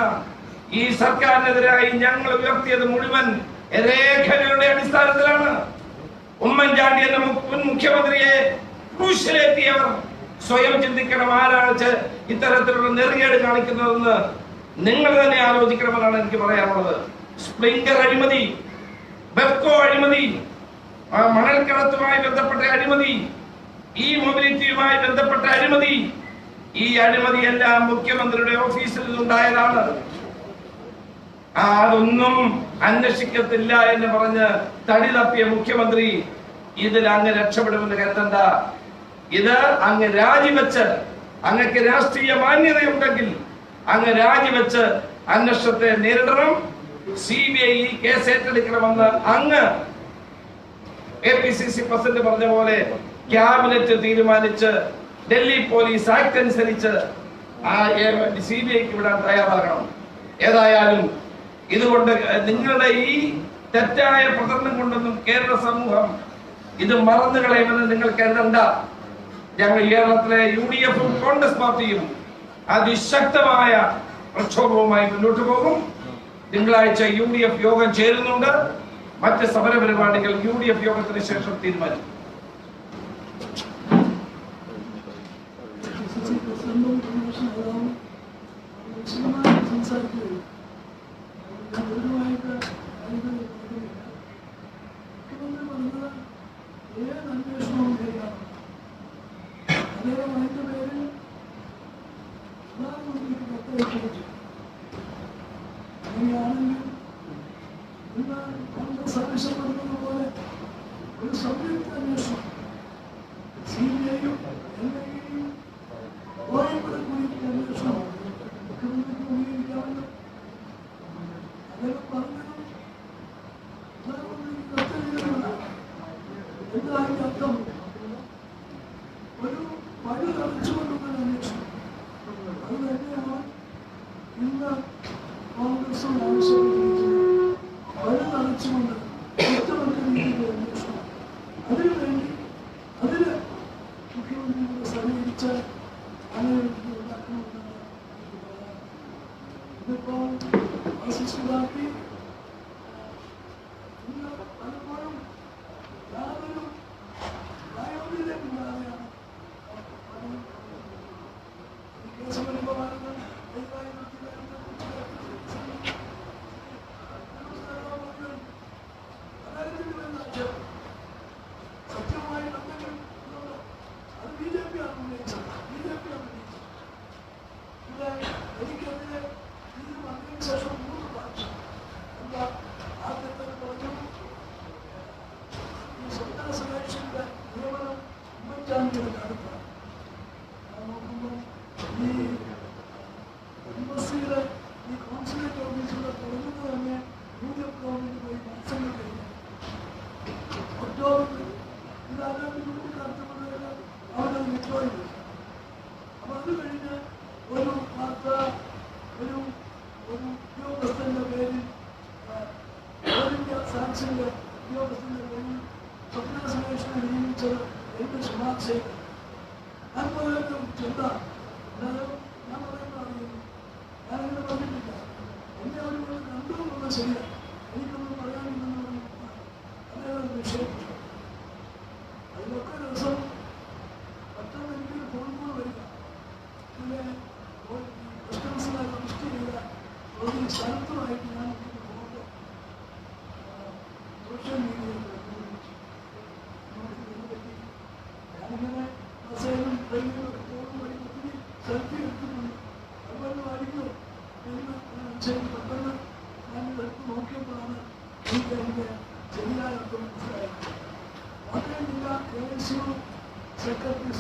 ഈ സർക്കാരിനെതിരായി ഞങ്ങൾ ഉയർത്തിയത് മുഴുവൻ രേഖകളുടെ അടിസ്ഥാനത്തിലാണ്. ഉമ്മൻചാണ്ടി എന്ന മുൻ മുഖ്യമന്ത്രിയെ ക്രൂശിലേറ്റിയവർ സ്വയം ചിന്തിക്കണം, ആരാണ് ഇത്തരത്തിലുള്ള നെറികേട് കാണിക്കുന്നതെന്ന് നിങ്ങൾ തന്നെ ആലോചിക്കണമെന്നാണ് എനിക്ക് പറയാനുള്ളത്. സ്പ്രിംഗർ അഴിമതി, ബെപ്കോ അഴിമതി, മണൽക്കടത്തുമായി ബന്ധപ്പെട്ട അഴിമതി, ഈ മൊബിലിറ്റിയുമായി ബന്ധപ്പെട്ട അഴിമതി, ഈ അഴിമതിയെല്ലാം മുഖ്യമന്ത്രിയുടെ ഓഫീസിൽ നിന്നുണ്ടായതാണ്. അതൊന്നും അന്വേഷിക്കത്തില്ല എന്ന് പറഞ്ഞ് തടി തപ്പിയ മുഖ്യമന്ത്രി ഇതിൽ അങ്ങ് രക്ഷപ്പെടുമെന്ന് കരുതണ്ട. ഇത് അങ്ങ് രാജിവെച്ച്, അങ്ങക്ക് രാഷ്ട്രീയ മാന്യതയുണ്ടെങ്കിൽ അങ്ങ് രാജിവെച്ച് അന്വേഷണത്തെ നേരിടണം. CBI ഈ കേസ് ഏറ്റെടുക്കണമെന്ന് അങ്ങ് APCC പ്രസിഡന്റ് പറഞ്ഞ പോലെ ക്യാബിനറ്റ് തീരുമാനിച്ച് ഡൽഹി പോലീസ് ആക്ട് അനുസരിച്ച് CBIക്ക് വിടാൻ തയ്യാറാകണം. ഏതായാലും ഇതുകൊണ്ട് നിങ്ങളുടെ ഈ തെറ്റായ പ്രചരണം കൊണ്ടൊന്നും കേരള സമൂഹം ഇത് മറന്നു കളയുമെന്ന് നിങ്ങൾ കരുതണ്ട. ഞങ്ങൾ കേരളത്തിലെ UDF-ഉം കോൺഗ്രസ് പാർട്ടിയും അതിശക്തമായ പ്രക്ഷോഭവുമായി മുന്നോട്ട് പോകും. തിങ്കളാഴ്ച UDF യോഗം ചേരുന്നുണ്ട്. മറ്റ് സമര പരിപാടികൾ UDF യോഗത്തിന് ശേഷം തീരുമാനിക്കും. ഒരു സംയുക്ത അന്വേഷണം CBI-യും NIA-യും ഓരോരുത്തരെ കൂടി അന്വേഷണം മുഖ്യമന്ത്രിക്ക് അംഗീകരിക്കാമല്ലോ. അദ്ദേഹം പറഞ്ഞതും പ്രധാനമന്ത്രിക്ക് കത്തെഴുതുന്നതാണ്. എന്താ അതിന്റെ അർത്ഥം? ഒരു വഴി തടച്ചുകൊണ്ടുള്ള അന്വേഷണം. അത് തന്നെയാണ് ഇന്ന് കോൺഗ്രസും ആവശ്യപ്പെട്ടിരിക്കുന്നത്. വഴി തടച്ചുകൊണ്ട് മുഖ്യമന്ത്രി അന്വേഷണം. അതിനുവേണ്ടി അതിന് മുഖ്യമന്ത്രിയോട് സഹകരിച്ച് അങ്ങനെ ഉണ്ടാക്കണമെന്നാണ് ഇതിപ്പോൾ പാർട്ടി ഇന്ന് പലപ്പോഴും യാതൊരു പ്രായോഗികതയില്ലാതെയാണ് കേസ് വരുമ്പോഴാണ് സത്യമായി എന്തെങ്കിലും അത് BJP ആണ് ഉന്നയിച്ചത്. എനിക്കെതിരെ ഇത് വന്നതിന് ശേഷം 3 പ്രാവശ്യം എന്താ ആദ്യത്തെ പറഞ്ഞു ഈ സ്വന്തം സുരക്ഷയുടെ നിയമനം ഉമ്മൻചാണ്ടിയുടെ അടുത്താണ്. നോക്കുമ്പോൾ ഈ എംബസിയുടെ ഈ കോൺസുലേറ്റ് ഓഫീസിലൂടെ തുടങ്ങുന്നത് തന്നെ UDF ഗവൺമെന്റ് പോയി മാസങ്ങൾ കഴിഞ്ഞു. ഒക്ടോബറിൽ ഇത് അതിനകത്ത് നടത്തുന്നത് അവരത് വിഡ്രോ ചെയ്തു. അപ്പൊ അത് കഴിഞ്ഞ് ഒരു വാർത്ത ഒരു ഉദ്യോഗസ്ഥന്റെ പേരിൽ ഓൾ ഇന്ത്യ സാങ്ഷന്റെ ഉദ്യോഗസ്ഥന്റെ പേരിൽ സ്വപ്ന സുരേഷിനെ നിയമിച്ചത് എന്ന് ശുപാർശയിൽ ഞാൻ പോയൊരു ചിന്ത അതായത് ഞാൻ പറയുന്നതാണ് ഞാനങ്ങനെ പറഞ്ഞിട്ടില്ല. എന്നെ അവർ കണ്ടു എന്നുള്ളത് ശരിയാണ്. എനിക്കൊന്നും പറയാനില്ലെന്ന് അദ്ദേഹം നിക്ഷേപിച്ചു. ഞാനിങ്ങനെ ബസ്സിലും ട്രെയിനിലും ഒക്കെ പോകുന്ന വഴി ഒത്തിരി സെൽഫി എടുക്കുന്നുണ്ട്. അതുപോലെ ആയിരിക്കും എന്ന് ശരി പെട്ടെന്ന് ഞാനിതെടുത്ത് നോക്കിയപ്പോഴാണ് എനിക്ക് അതിൻ്റെ ശരിയായ അർത്ഥം മനസ്സിലായത്. കോട്ടയം ജില്ലാ AICU സെക്രട്ടറി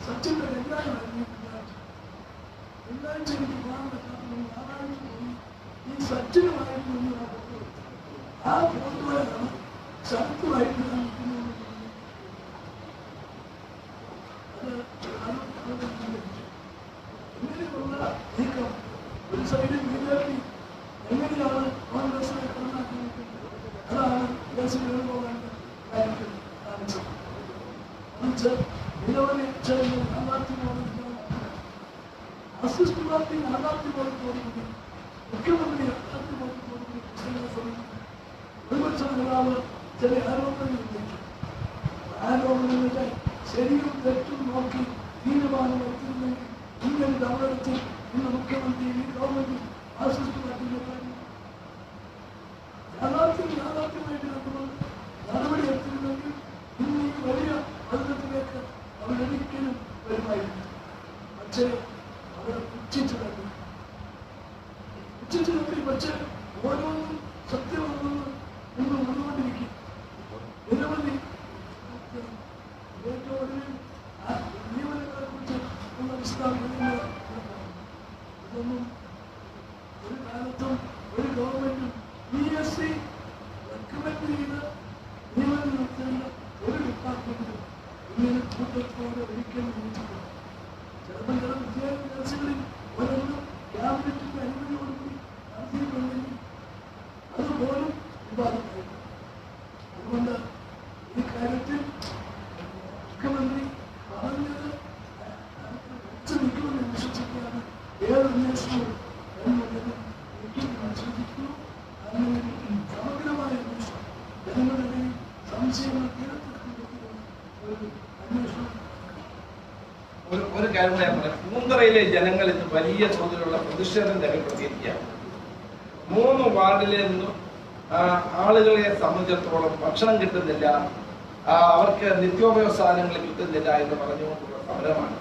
സച്ചിൻ്റെ കല്യാണമായിരുന്നു വെള്ളിയാഴ്ച എനിക്ക് പോകാൻ പറ്റാത്ത ഞായറാഴ്ച പോയി ഈ സച്ചിനുമായിരുന്നു ആ ഫോട്ടോയിലാണ് ശക്തമായിട്ട് ഞാൻ നിൽക്കുന്നത്. ഇങ്ങനെയുള്ള നീക്കം ഒരു സൈഡിൽ BJP എങ്ങനെയാണ് കോൺഗ്രസിനെ കടന്നാക്കുന്നത്, അതാണ് വേണുഗോപാലിന്റെ കാര്യത്തിൽ കാണിച്ചത്. മറിച്ച് നിരവധി വിഷയങ്ങൾ യാഥാർത്ഥ്യബോധം അസിസ്റ്റ് പാർട്ടി യാഥാർത്ഥ്യബോധത്തോടുകൂടി മുഖ്യമന്ത്രി യാഥാർത്ഥ്യബോധത്തോടുകൂടി പ്രശ്നങ്ങളെ സമീപിക്കും. പ്രതിപക്ഷ നേതാവ് ചില ആരോപണങ്ങൾ ഉന്നയിച്ചു. ആരോപണങ്ങളുടെ ശരിയും തെറ്റും നോക്കി തീരുമാനമെടുത്തിരുന്നെങ്കിൽ ഇങ്ങനെ തവണത്തിൽ ഇന്ന് മുഖ്യമന്ത്രി ഈ ഗവൺമെന്റ് ആസിസ്റ്റ് പാർട്ടിയുടെ കാര്യം യാഥാർത്ഥ്യമായിട്ട് കണ്ടുകൊണ്ട് നടപടി എടുത്തിരുന്നെങ്കിൽ ഇന്ന് ഈ വലിയ ബന്ധത്തിലേക്ക് അവരൊരിക്കലും വരുമായിരുന്നു. പക്ഷേ അവരെ പുച്ഛിച്ചു തട്ടി. പക്ഷേ ഓരോന്നും സത്യമാണെന്ന് ഇന്ന് വന്നുകൊണ്ടിരിക്കും. നിരവധി ഏറ്റവും ഒടുവിൽ ജീവനക്കാരെ കുറിച്ച് ഉള്ള വിശദാംശങ്ങൾ ഇതൊന്നും ഒരു കാലത്തും ഒരു ഗവൺമെന്റും PSC റെക്കമെൻഡ് ചെയ്ത് നിയമനം നടത്തേണ്ട ഒരു ഡിപ്പാർട്ട്മെന്റും ഇങ്ങനെ കൂട്ടത്തോടെ ഒരിക്കലും നിയമിച്ചിട്ടില്ല. ചിലപ്പോൾ ചില വിദ്യാഭ്യാസങ്ങളിൽ ഓരോന്നും ക്യാബിനറ്റിന്റെ അനുമതിയോടുകൂടി നടത്തിയിട്ടുണ്ടെങ്കിൽ അതുപോലും വിവാദമായിരുന്നു. അതുകൊണ്ട് ഈ കാര്യത്തിൽ മുഖ്യമന്ത്രി പറഞ്ഞത് നിൽക്കുമെന്ന് വിശ്വസിക്കുകയാണ്. ഏത് അന്വേഷണവും എന്നുള്ളത് എനിക്ക് വിശ്വസിക്കുന്നു. അങ്ങനെ സമഗ്രമായ അന്വേഷണം ജനങ്ങളുടെ സംശയങ്ങൾ തീർത്തിട്ടുള്ള ഒരു അന്വേഷണം. ഒരു കാര്യം ഞാൻ പറയാം. പൂന്തറയിലെ ജനങ്ങൾ ഇന്ന് വലിയ തോതിലുള്ള പ്രതിഷേധം രേഖപ്പെടുത്തിയിരിക്കുകയാണ്. 3 വാർഡിലെ നിന്നും ആളുകളെ സംബന്ധിച്ചിടത്തോളം ഭക്ഷണം കിട്ടുന്നില്ല, അവർക്ക് നിത്യോപയോഗ സാധനങ്ങൾ കിട്ടുന്നില്ല എന്ന് പറഞ്ഞുകൊണ്ടുള്ള സമരമാണ്.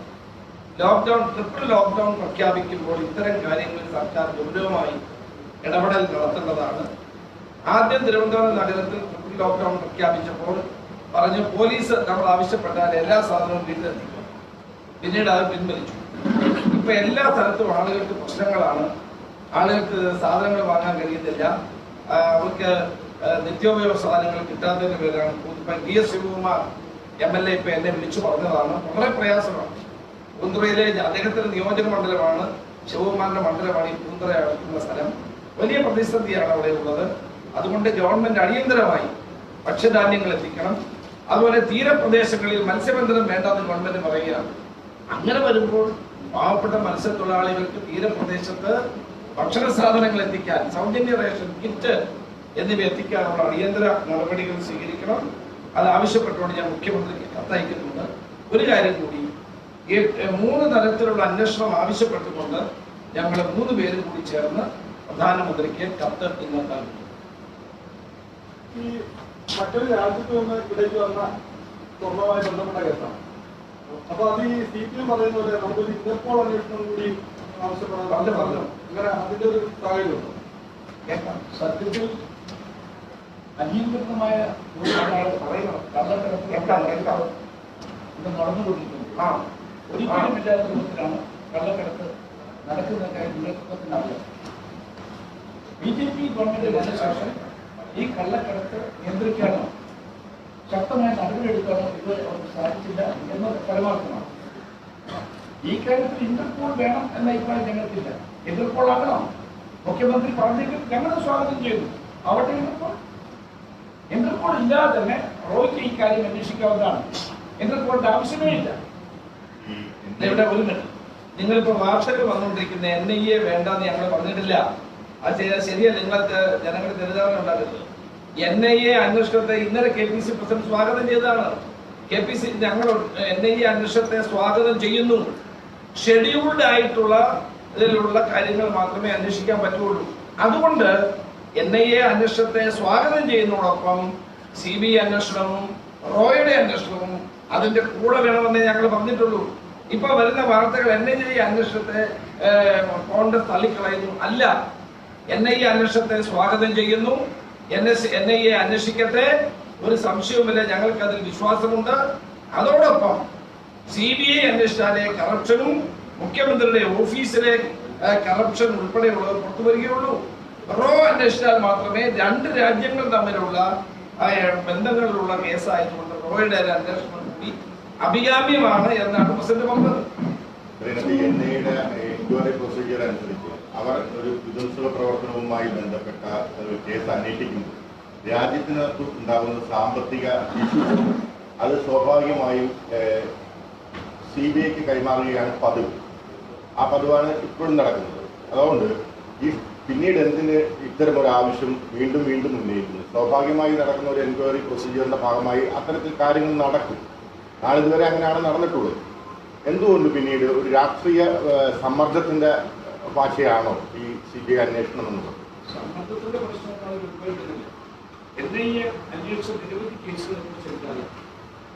ട്രിപ്പിൾ ലോക്ക്ഡൌൺ പ്രഖ്യാപിക്കുമ്പോൾ ഇത്തരം കാര്യങ്ങളിൽ സർക്കാർ ഗൗരവമായി ഇടപെടൽ നടത്തേണ്ടതാണ്. ആദ്യം തിരുവനന്തപുരം നഗരത്തിൽ ട്രിപ്പിൾ ലോക്ക്ഡൌൺ പ്രഖ്യാപിച്ചപ്പോൾ പറഞ്ഞു പോലീസ് നമ്മൾ ആവശ്യപ്പെട്ടാൽ എല്ലാ സാധനവും വീട്ടിലെത്തിക്കും. പിന്നീട് അത് പിൻവലിച്ചു. ഇപ്പൊ എല്ലാ സ്ഥലത്തും ആളുകൾക്ക് പ്രശ്നങ്ങളാണ്. ആളുകൾക്ക് സാധനങ്ങൾ വാങ്ങാൻ കഴിയുന്നില്ല, അവർക്ക് നിത്യോപയോഗ സാധനങ്ങൾ കിട്ടാത്തതിന്റെ പേരാണ്. DS ശിവകുമാർ MLA ഇപ്പൊ എന്നെ വിളിച്ചു പറഞ്ഞതാണ്. വളരെ പ്രയാസമാണ്. പൂന്തറയിലെ അദ്ദേഹത്തിന്റെ നിയോജക മണ്ഡലമാണ്, ശിവകുമാറിന്റെ മണ്ഡലമാണ് ഈ പൂന്തറ അടുക്കുന്ന സ്ഥലം. വലിയ പ്രതിസന്ധിയാണ് അവിടെ ഉള്ളത്. അതുകൊണ്ട് ഗവൺമെന്റ് അടിയന്തരമായി ഭക്ഷ്യധാന്യങ്ങൾ എത്തിക്കണം. അതുപോലെ തീരപ്രദേശങ്ങളിൽ മത്സ്യബന്ധനം വേണ്ടെന്ന് ഗവൺമെന്റ് പറയുകയാണ്. അങ്ങനെ വരുമ്പോൾ പാവപ്പെട്ട മത്സ്യത്തൊഴിലാളികൾക്ക് തീരപ്രദേശത്ത് ഭക്ഷണ സാധനങ്ങൾ എത്തിക്കാൻ, സൗജന്യ റേഷൻ കിറ്റ് എന്നിവ എത്തിക്കാനുള്ള അടിയന്തര നടപടികൾ സ്വീകരിക്കണം. അത് ആവശ്യപ്പെട്ടുകൊണ്ട് ഞാൻ മുഖ്യമന്ത്രിക്ക് കത്തയക്കുന്നുണ്ട്. ഒരു കാര്യം കൂടി, 3 തരത്തിലുള്ള അന്വേഷണം ആവശ്യപ്പെട്ടുകൊണ്ട് ഞങ്ങൾ 3 പേരും കൂടി ചേർന്ന് പ്രധാനമന്ത്രിക്ക് കത്ത് ഇന്ന് നൽകി. ഈ മറ്റൊരു രാജ്യത്ത് നിന്ന് ഇവിടേക്ക് വന്ന സ്വർണ്ണവുമായി ബന്ധപ്പെട്ട കേസാണ്. അപ്പൊ അത് ഈ CPM പറയുന്ന പോലെ നമുക്കൊരു ഇന്റർപോൾ അന്വേഷണം കൂടി ആവശ്യപ്പെടാൻ പറഞ്ഞു. അങ്ങനെ അതിന്റെ ഒരു സാഹചര്യമുണ്ടോ? സത്യത്തിൽ അനിയന്ത്രിതമായ ഇത് നടന്നുകൊണ്ടിരിക്കുന്നത് ഒരിക്കലും ഇല്ലാത്ത രൂപത്തിലാണ് കള്ളക്കടത്ത് നടക്കുന്ന കാര്യം നേതൃത്വത്തിനറിയാം. BJP ഗവൺമെന്റ് വന്ന ശേഷം ഈ കള്ളക്കടത്ത് നിയന്ത്രിക്കാനോ ശക്തമായ നടപടിയെടുക്കാനോ ഇത് അവർക്ക് സാധിച്ചില്ല എന്നത് പരമാർത്ഥമാണ്. ഈ കാര്യത്തിൽ ഇന്റർപോൾ വേണം എന്ന അഭിപ്രായം ഞങ്ങൾക്കില്ല. ഇന്റർപോൾ ആകണം. മുഖ്യമന്ത്രി പറഞ്ഞെങ്കിൽ ഞങ്ങൾ സ്വാഗതം ചെയ്യുന്നു. അവിടെ ഇന്റർപോൾ ഇല്ലാതെ തന്നെ റോയ്ക്ക് ഈ കാര്യം അന്വേഷിക്കാവുന്നതാണ്. ഇന്റർപോളിന്റെ ആവശ്യമേ ഇല്ല. ഇവിടെ ഒരു മിനിറ്റ്, നിങ്ങളിപ്പോ വാർത്തകൾ വന്നുകൊണ്ടിരിക്കുന്ന NIA വേണ്ടെന്ന് ഞങ്ങൾ പറഞ്ഞിട്ടില്ല. അത് ശരിയല്ല. നിങ്ങൾക്ക് ജനങ്ങളുടെ തെറ്റിദ്ധാരണ ഉണ്ടാകരുത്. NIA അന്വേഷണത്തെ ഇന്നലെ KPC പ്രസിഡന്റ് സ്വാഗതം ചെയ്തതാണ്. ഞങ്ങൾ NIA അന്വേഷണത്തെ സ്വാഗതം ചെയ്യുന്നു. ഷെഡ്യൂൾഡ് ആയിട്ടുള്ള ഇതിലുള്ള കാര്യങ്ങൾ മാത്രമേ അന്വേഷിക്കാൻ പറ്റുള്ളൂ. അതുകൊണ്ട് NIA അന്വേഷണത്തെ സ്വാഗതം ചെയ്യുന്നതോടൊപ്പം CBI അന്വേഷണവും റോയുടെ അന്വേഷണവും അതിന്റെ കൂടെ വേണമെന്നേ ഞങ്ങൾ പറഞ്ഞിട്ടുള്ളൂ. ഇപ്പൊ വരുന്ന വാർത്തകൾ NIA അന്വേഷണത്തെ കോൺഗ്രസ് തള്ളിക്കളയുന്നു. അല്ല, NIA അന്വേഷണത്തെ സ്വാഗതം ചെയ്യുന്നു. NIA അന്വേഷിക്കട്ടെ, ഒരു സംശയവുമില്ല, ഞങ്ങൾക്ക് അതിൽ വിശ്വാസമുണ്ട്. അതോടൊപ്പം CBI അന്വേഷിച്ചാലേ കറപ്ഷനും മുഖ്യമന്ത്രിയുടെ ഓഫീസിലെ കറപ്ഷൻ ഉൾപ്പെടെയുള്ളവർ പുറത്തു വരികയുള്ളൂ. റോ അന്വേഷിച്ചാൽ മാത്രമേ രണ്ട് രാജ്യങ്ങൾ തമ്മിലുള്ള ബന്ധങ്ങളിലുള്ള കേസായതുകൊണ്ട് റോയുടെ അന്വേഷണം കൂടി അഭികാമ്യമാണ് എന്നാണ് പ്രസിഡന്റ് പറഞ്ഞത്. എൻക്വയറി പ്രൊസീജിയർ അനുസരിച്ച് അവർ ഒരു വിധ്വംസക പ്രവർത്തനവുമായി ബന്ധപ്പെട്ട കേസ് അന്വേഷിക്കുമ്പോൾ രാജ്യത്തിനകത്ത് ഉണ്ടാകുന്ന സാമ്പത്തിക ഇഷ്യൂസ് അത് സ്വാഭാവികമായും CBIക്ക് കൈമാറുകയാണ് പതിവ്. ആ പതിവാണ് ഇപ്പോഴും നടക്കുന്നത്. അതുകൊണ്ട് ഈ പിന്നീട് എന്തിന് ഇത്തരമൊരു ആവശ്യം വീണ്ടും വീണ്ടും ഉന്നയിക്കുന്നു? സ്വാഭാവികമായി നടക്കുന്ന ഒരു എൻക്വയറി പ്രൊസീജിയറിന്റെ ഭാഗമായി അത്തരത്തിൽ കാര്യങ്ങൾ നടക്കും. നാളിതുവരെ അങ്ങനെയാണ് നടന്നിട്ടുള്ളത്. എന്തുകൊണ്ട് പിന്നീട് ഒരു രാഷ്ട്രീയ സമ്മർദ്ദത്തിന്റെ ഭാഷയാണോ ഈ CBI അന്വേഷണം എന്നുള്ളത്? സമ്മർദ്ദത്തിന്റെ പ്രശ്നമാണ്. NIA അന്വേഷിച്ച നിരവധി കേസുകളെ കുറിച്ച്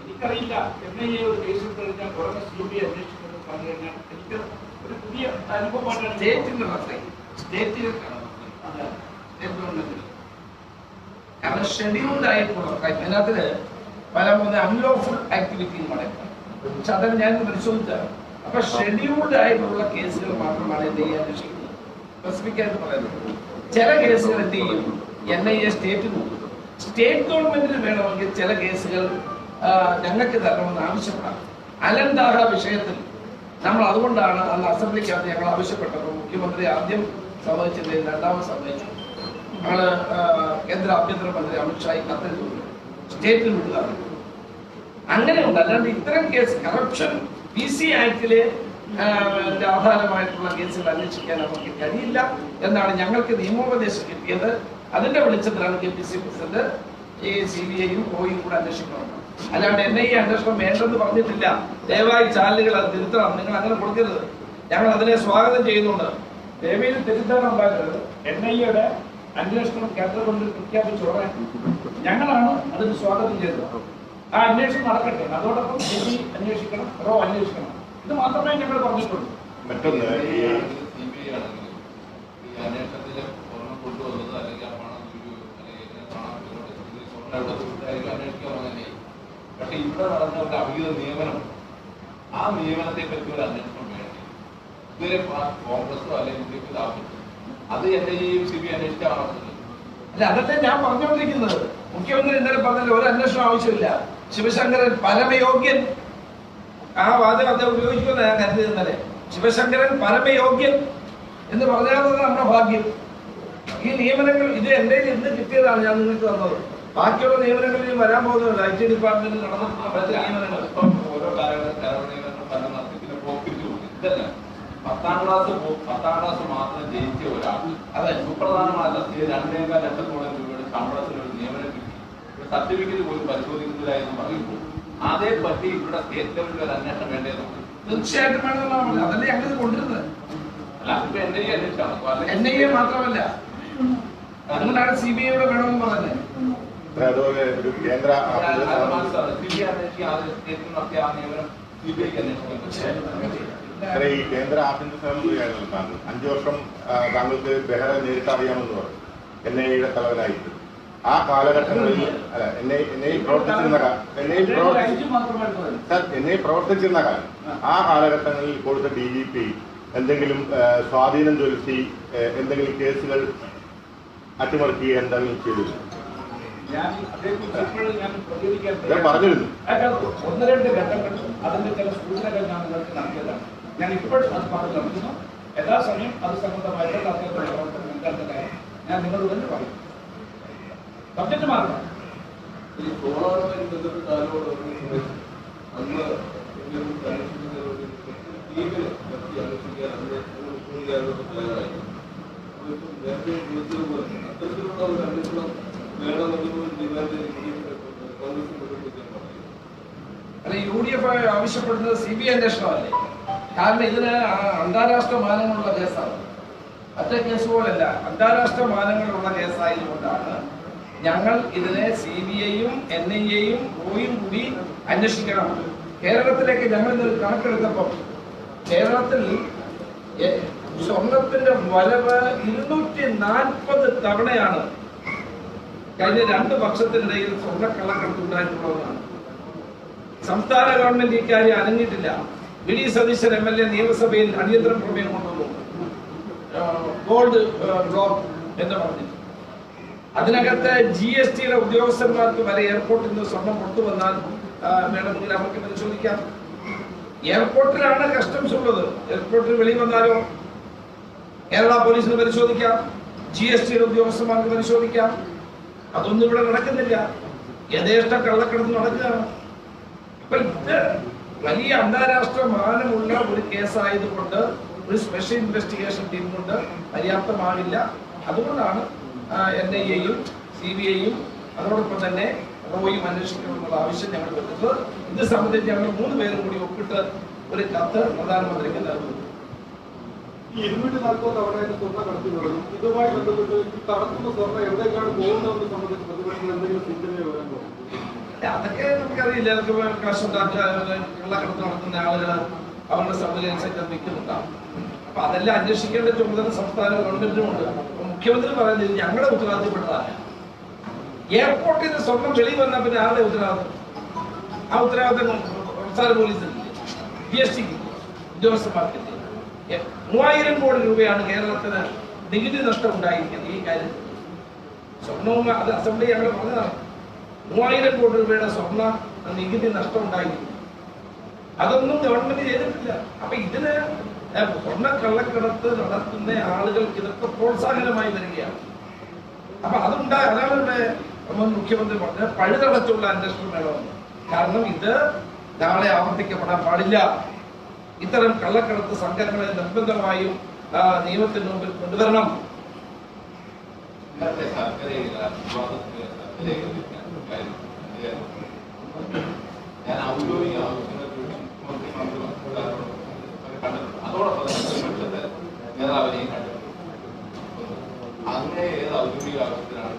എനിക്കറിയില്ല. NIA ഒരു കേസ് കഴിഞ്ഞാൽ ഉടനെ CBI അന്വേഷിക്കുന്നത് പറഞ്ഞു കഴിഞ്ഞാൽ എനിക്ക് ഒരു പുതിയ അനുഭവമായിട്ടാണ്. കാരണം ഷെഡ്യൂൾഡ് ആയിട്ടുള്ള അതിനകത്ത് പല അൺലോഫുൾ ആക്ടിവിറ്റി നടക്കും. പക്ഷെ അതാണ് ഞാൻ പരിശോധിച്ചത്. അപ്പൊ ഷെഡ്യൂൾഡ് ആയിട്ടുള്ള കേസുകൾ മാത്രമാണ് NIA അന്വേഷിക്കുന്നത്. സ്പെസിഫിക് ആയിട്ട് പറയുന്നത് ചില കേസുകൾ എന്ത് ചെയ്യും? NIA സ്റ്റേറ്റ് ഗവൺമെന്റിന് വേണമെങ്കിൽ ചില കേസുകൾ ഞങ്ങൾക്ക് തരണമെന്ന് ആവശ്യപ്പെടാം. അലൻദാഹ വിഷയത്തിൽ നമ്മൾ അതുകൊണ്ടാണ് അന്ന് അസംബ്ലിക്കകത്ത് ഞങ്ങൾ ആവശ്യപ്പെട്ടപ്പോൾ മുഖ്യമന്ത്രി ആദ്യം സമ്മതിച്ചില്ല, രണ്ടാമത് സമ്മതിച്ചു. ഞങ്ങള് കേന്ദ്ര ആഭ്യന്തരമന്ത്രി അമിത്ഷായി കത്തെഴുതി സ്റ്റേറ്റിൽ വിടുക. അങ്ങനെയുണ്ട്. അല്ലാണ്ട് ഇത്തരം കേസ് കറപ്ഷൻ PC ആക്ടിലെ ആധാരമായിട്ടുള്ള കേസുകൾ അന്വേഷിക്കാൻ നമുക്ക് കഴിയില്ല എന്നാണ് ഞങ്ങൾക്ക് നിയമോപദേശം കിട്ടിയത്. അതിന്റെ വെളിച്ചത്തിലാണ് KPC പ്രസിഡന്റ് ഈ CBIയും Oയും കൂടെ അന്വേഷിക്കണം. അല്ലാണ്ട് NIA അന്വേഷണം വേണ്ടെന്ന് പറഞ്ഞിട്ടില്ല. ദയവായി ചാനലുകൾ അത് തിരുത്തണം. നിങ്ങൾ അങ്ങനെ കൊടുക്കരുത്. ഞങ്ങൾ അതിനെ സ്വാഗതം ചെയ്യുന്നുണ്ട്. ദേവിയിൽ തിരുത്താൻ ഉണ്ടാക്കുന്നത് NIAയുടെ അന്വേഷണം കേന്ദ്ര ഗവൺമെന്റ് പ്രഖ്യാപിച്ചോടെ ഞങ്ങളാണ് അതിന് സ്വാഗതം ചെയ്തത്. ആ അന്വേഷണം നടക്കട്ടെ. അതോടൊപ്പം CBI അന്വേഷിക്കണം, റോ അന്വേഷിക്കണം. ഇത് മാത്രമേ ഞങ്ങൾ പറഞ്ഞിട്ടുള്ളൂ. മറ്റൊന്ന് പക്ഷെ ഇവിടെ നടന്ന ഒരു അവിഹിത നിയമനം, ആ നിയമനത്തെ പറ്റി ഒരു അന്വേഷണം വേണ്ടി ഇതുവരെ കോൺഗ്രസോ അല്ലെങ്കിൽ BJP ആവശ്യം അത് NIAയും CBI അന്വേഷിച്ചാണ്. അല്ല, അതല്ലേ ഞാൻ പറഞ്ഞുകൊണ്ടിരിക്കുന്നത്. മുഖ്യമന്ത്രി ഇന്നലെ പറഞ്ഞല്ലോ ഒരു അന്വേഷണം ആവശ്യമില്ല. ശിവശങ്കരൻ പരമയോഗ്യൻ, ആ വാദം അദ്ദേഹം ഉപയോഗിക്കുമെന്ന് ഞാൻ കരുതി. ഇന്നലെ ശിവശങ്കരൻ പരമയോഗ്യൻ എന്ന് പറഞ്ഞാൽ നമ്മുടെ ഭാഗ്യം. ഈ നിയമനങ്ങൾ ഇത് എൻ്റെ ഇന്ന് കിട്ടിയതാണ് ഞാൻ നിങ്ങൾക്ക് തന്നത്. ബാക്കിയുള്ള നിയമനങ്ങളിൽ വരാൻ പോകുന്നില്ല. IT ഡിപ്പാർട്ട്മെന്റിൽ നടന്നിട്ടുള്ള മറ്റ് നിയമനങ്ങൾ ഓരോ കാലഘട്ടം പല മത്സരത്തിന് പോക്കിരിച്ചു ഇതല്ല. 10ാം ക്ലാസ് മാത്രം ജയിച്ച ഒരാൾ അത് സുപ്രധാനമല്ല. 2.25 ലക്ഷത്തോളം രൂപയുടെ ശമ്പളത്തിന് ഒരു നിയമനം കിട്ടി. സർട്ടിഫിക്കറ്റ് പോലും പരിശോധിക്കുന്നില്ല എന്ന് പറയുമ്പോൾ അതേപറ്റി ഇവിടെ സ്റ്റേറ്റ് ലെവലിൽ ഒരു അന്വേഷണം വേണ്ടതെന്ന് തീർച്ചയായിട്ടും വേണമെന്നാണ്. അതല്ലേ ഞങ്ങൾ കൊണ്ടിരുന്നത്. അല്ല, അതിപ്പോ NIA അന്വേഷിച്ചാണ്. NIA മാത്രമല്ല, അതുകൊണ്ടാണ് CBIയുടെ വേണമെന്ന് പറഞ്ഞത്. അതുപോലെ ഒരു കേന്ദ്ര ഈ കേന്ദ്ര ആഭ്യന്തര സഹമന്ത്രിയായിരുന്നു താങ്കൾ. 5 വർഷം താങ്കൾക്ക് ബെഹ്റ നേരിട്ട് അറിയാമെന്ന് പറഞ്ഞു NIAയുടെ തലവനായിട്ട്. ആ കാലഘട്ടങ്ങളിൽ NIA പ്രവർത്തിച്ചിരുന്ന കാലം, ആ കാലഘട്ടങ്ങളിൽ ഇപ്പോഴത്തെ DGP എന്തെങ്കിലും സ്വാധീനം ചെലുത്തി എന്തെങ്കിലും കേസുകൾ അട്ടിമറിക്കുക എന്തെങ്കിലും ചെയ്തിരുന്നു? പറഞ്ഞിരുന്നു. 1-2 ഘട്ടങ്ങൾ അതിന്റെ ചില സൂചനകൾ ഞാൻ നിങ്ങൾക്ക് നൽകിയതാണ്. ഞാൻ ഇപ്പോഴും അത് പറഞ്ഞു നടത്തുന്നു. യഥാസമയം അത് സംബന്ധമായിട്ട് ഞാൻ നിങ്ങളോട് തന്നെ പറയും. സബ്ജക്ട് മാറണം. ഈ സോളാറുമായി ബന്ധപ്പെട്ട ആരോട് അന്ന് തയ്യാറായി നേരത്തെ വിളിച്ചതുപോലെ അത്തരത്തിലുള്ള ഒരു അന്വേഷണം വേണമെന്നുള്ള ഡിമാൻഡ് അല്ല, UDF ആവശ്യപ്പെടുന്നത് CBI അന്വേഷണമല്ലേ? കാരണം ഇതിന് അന്താരാഷ്ട്ര മാനങ്ങളുള്ള കേസാണ്. മറ്റേ കേസ് പോലല്ല, അന്താരാഷ്ട്ര മാനങ്ങളുള്ള കേസായതുകൊണ്ടാണ് ഞങ്ങൾ ഇതിനെ CBIയും NIAയും Oയും കൂടി അന്വേഷിക്കണം. കേരളത്തിലേക്ക് ഞങ്ങൾ ഇന്നലെ കണക്കെടുത്തപ്പോൾ കേരളത്തിൽ സ്വർണത്തിന്റെ വരവ് 240 തവണയാണ് കഴിഞ്ഞ 2 വർഷത്തിനിടയിൽ സ്വർണ്ണക്കള്ളക്കടത്ത് ഉണ്ടായിട്ടുള്ളതാണ്. സംസ്ഥാന ഗവൺമെന്റ് ഇക്കാര്യം അനങ്ങിയിട്ടില്ല. വി ഡി സതീശൻ MLA നിയമസഭയിൽ അടിയന്തര പ്രമേയം കൊണ്ടുവന്നു, ഗോൾഡ് ബ്ലോക്ക് എന്ന് പറഞ്ഞു. അതിനകത്ത് GSTയുടെ ഉദ്യോഗസ്ഥന്മാർക്ക് വരെ എയർപോർട്ടിൽ നിന്ന് സ്വർണം കൊണ്ടുവന്നാൽ വേണമെങ്കിൽ അവർക്ക് പരിശോധിക്കാം. എയർപോർട്ടിലാണ് കസ്റ്റംസ് ഉള്ളത്. എയർപോർട്ടിൽ വെളി വന്നാലോ കേരള പോലീസിന് പരിശോധിക്കാം, GSTയുടെ ഉദ്യോഗസ്ഥന്മാർക്ക് പരിശോധിക്കാം. അതൊന്നും ഇവിടെ നടക്കുന്നില്ല. യഥേഷ്ട കള്ളക്കടത്ത് നടക്കുകയാണ്. ഇപ്പൊ ഇത് വലിയ അന്താരാഷ്ട്ര മാനമുള്ള ഒരു കേസായതുകൊണ്ട് ഒരു സ്പെഷ്യൽ ഇൻവെസ്റ്റിഗേഷൻ ടീം കൊണ്ട് പര്യാപ്തമാകില്ല. അതുകൊണ്ടാണ് NIA-യും CBI-യും അതോടൊപ്പം തന്നെ റോയും അന്വേഷിക്കണമെന്നുള്ള ആവശ്യം ഞങ്ങൾ വെക്കുന്നത്. ഇത് സംബന്ധിച്ച് ഞങ്ങൾ 3 പേരും കൂടി ഒപ്പിട്ട് ഒരു കത്ത് പ്രധാനമന്ത്രിക്ക് നൽകുന്നു. ഈ 240 തവണയായിട്ട് സ്വർണ്ണ കടത്തിലുള്ളതും ഇതുമായി ബന്ധപ്പെട്ട് ഈ കടത്തുന്ന സ്വർണ്ണം എവിടേക്കാണ് പോകുന്നതെന്ന് സംബന്ധിച്ച് പ്രതിപക്ഷം എന്തെങ്കിലും സൂചന വരാൻ പോകും? അതൊക്കെ നമുക്കറിയില്ല. അതൊക്കെ കാശുണ്ടാക്കുക, കള്ളക്കടത്ത് നടത്തുന്ന ആളുകൾ അവരുടെ സൗകര്യം അനുസരിച്ച് നിൽക്കുന്നുണ്ടാവും. അപ്പൊ അതെല്ലാം അന്വേഷിക്കേണ്ട ചുമതല സംസ്ഥാന ഗവൺമെന്റിനുമുണ്ട്. മുഖ്യമന്ത്രി പറയുന്നത് ഞങ്ങളുടെ ഉത്തരവാദിത്തപ്പെട്ടതല്ല. എയർപോർട്ടിൽ നിന്ന് സ്വർണം വെളി വന്നാൽ പിന്നെ ആരുടെ ഉത്തരവാദിത്തം? ആ ഉത്തരവാദിത്തം സംസ്ഥാന പോലീസിനില്ല, GST ഉദ്യോഗസ്ഥന്മാർക്കില്ല. 3000 കോടി രൂപയാണ് കേരളത്തിന് നികുതി നഷ്ടം ഉണ്ടായിരിക്കുന്നത് ഈ കാര്യത്തിൽ. സ്വർണവും അത് അസംബ്ലി ഞങ്ങൾ പറഞ്ഞതാണ്. 3000 കോടി രൂപയുടെ സ്വർണ്ണ നികുതി നഷ്ടം ഉണ്ടായിരിക്കുന്നു. അതൊന്നും ഗവൺമെന്റ് ചെയ്തിട്ടില്ല. അപ്പൊ ഇതിന് സ്വർണ്ണ കള്ളക്കടത്ത് നടത്തുന്ന ആളുകൾക്ക് ഇതൊക്കെ പ്രോത്സാഹനമായി വരികയാണ്. അപ്പൊ അതാണ് ഇവിടെ മുഖ്യമന്ത്രി പറഞ്ഞ പഴുതടച്ചുള്ള അന്വേഷണം വേണമെന്ന്. കാരണം ഇത് നാളെ ആവർത്തിക്കപ്പെടാൻ പാടില്ല. ഇത്തരം കള്ളക്കടത്ത് സംഘങ്ങളെ നിർബന്ധമായും നിയമത്തിന് മുമ്പിൽ കൊണ്ടുവരണം. ഞാൻ ഔദ്യോഗിക ആവശ്യങ്ങൾക്ക് അതോടൊപ്പം നേതാവിനെയും കണ്ടു. അങ്ങനെ ഏത് ഔദ്യോഗിക ആവശ്യത്തിനാണ്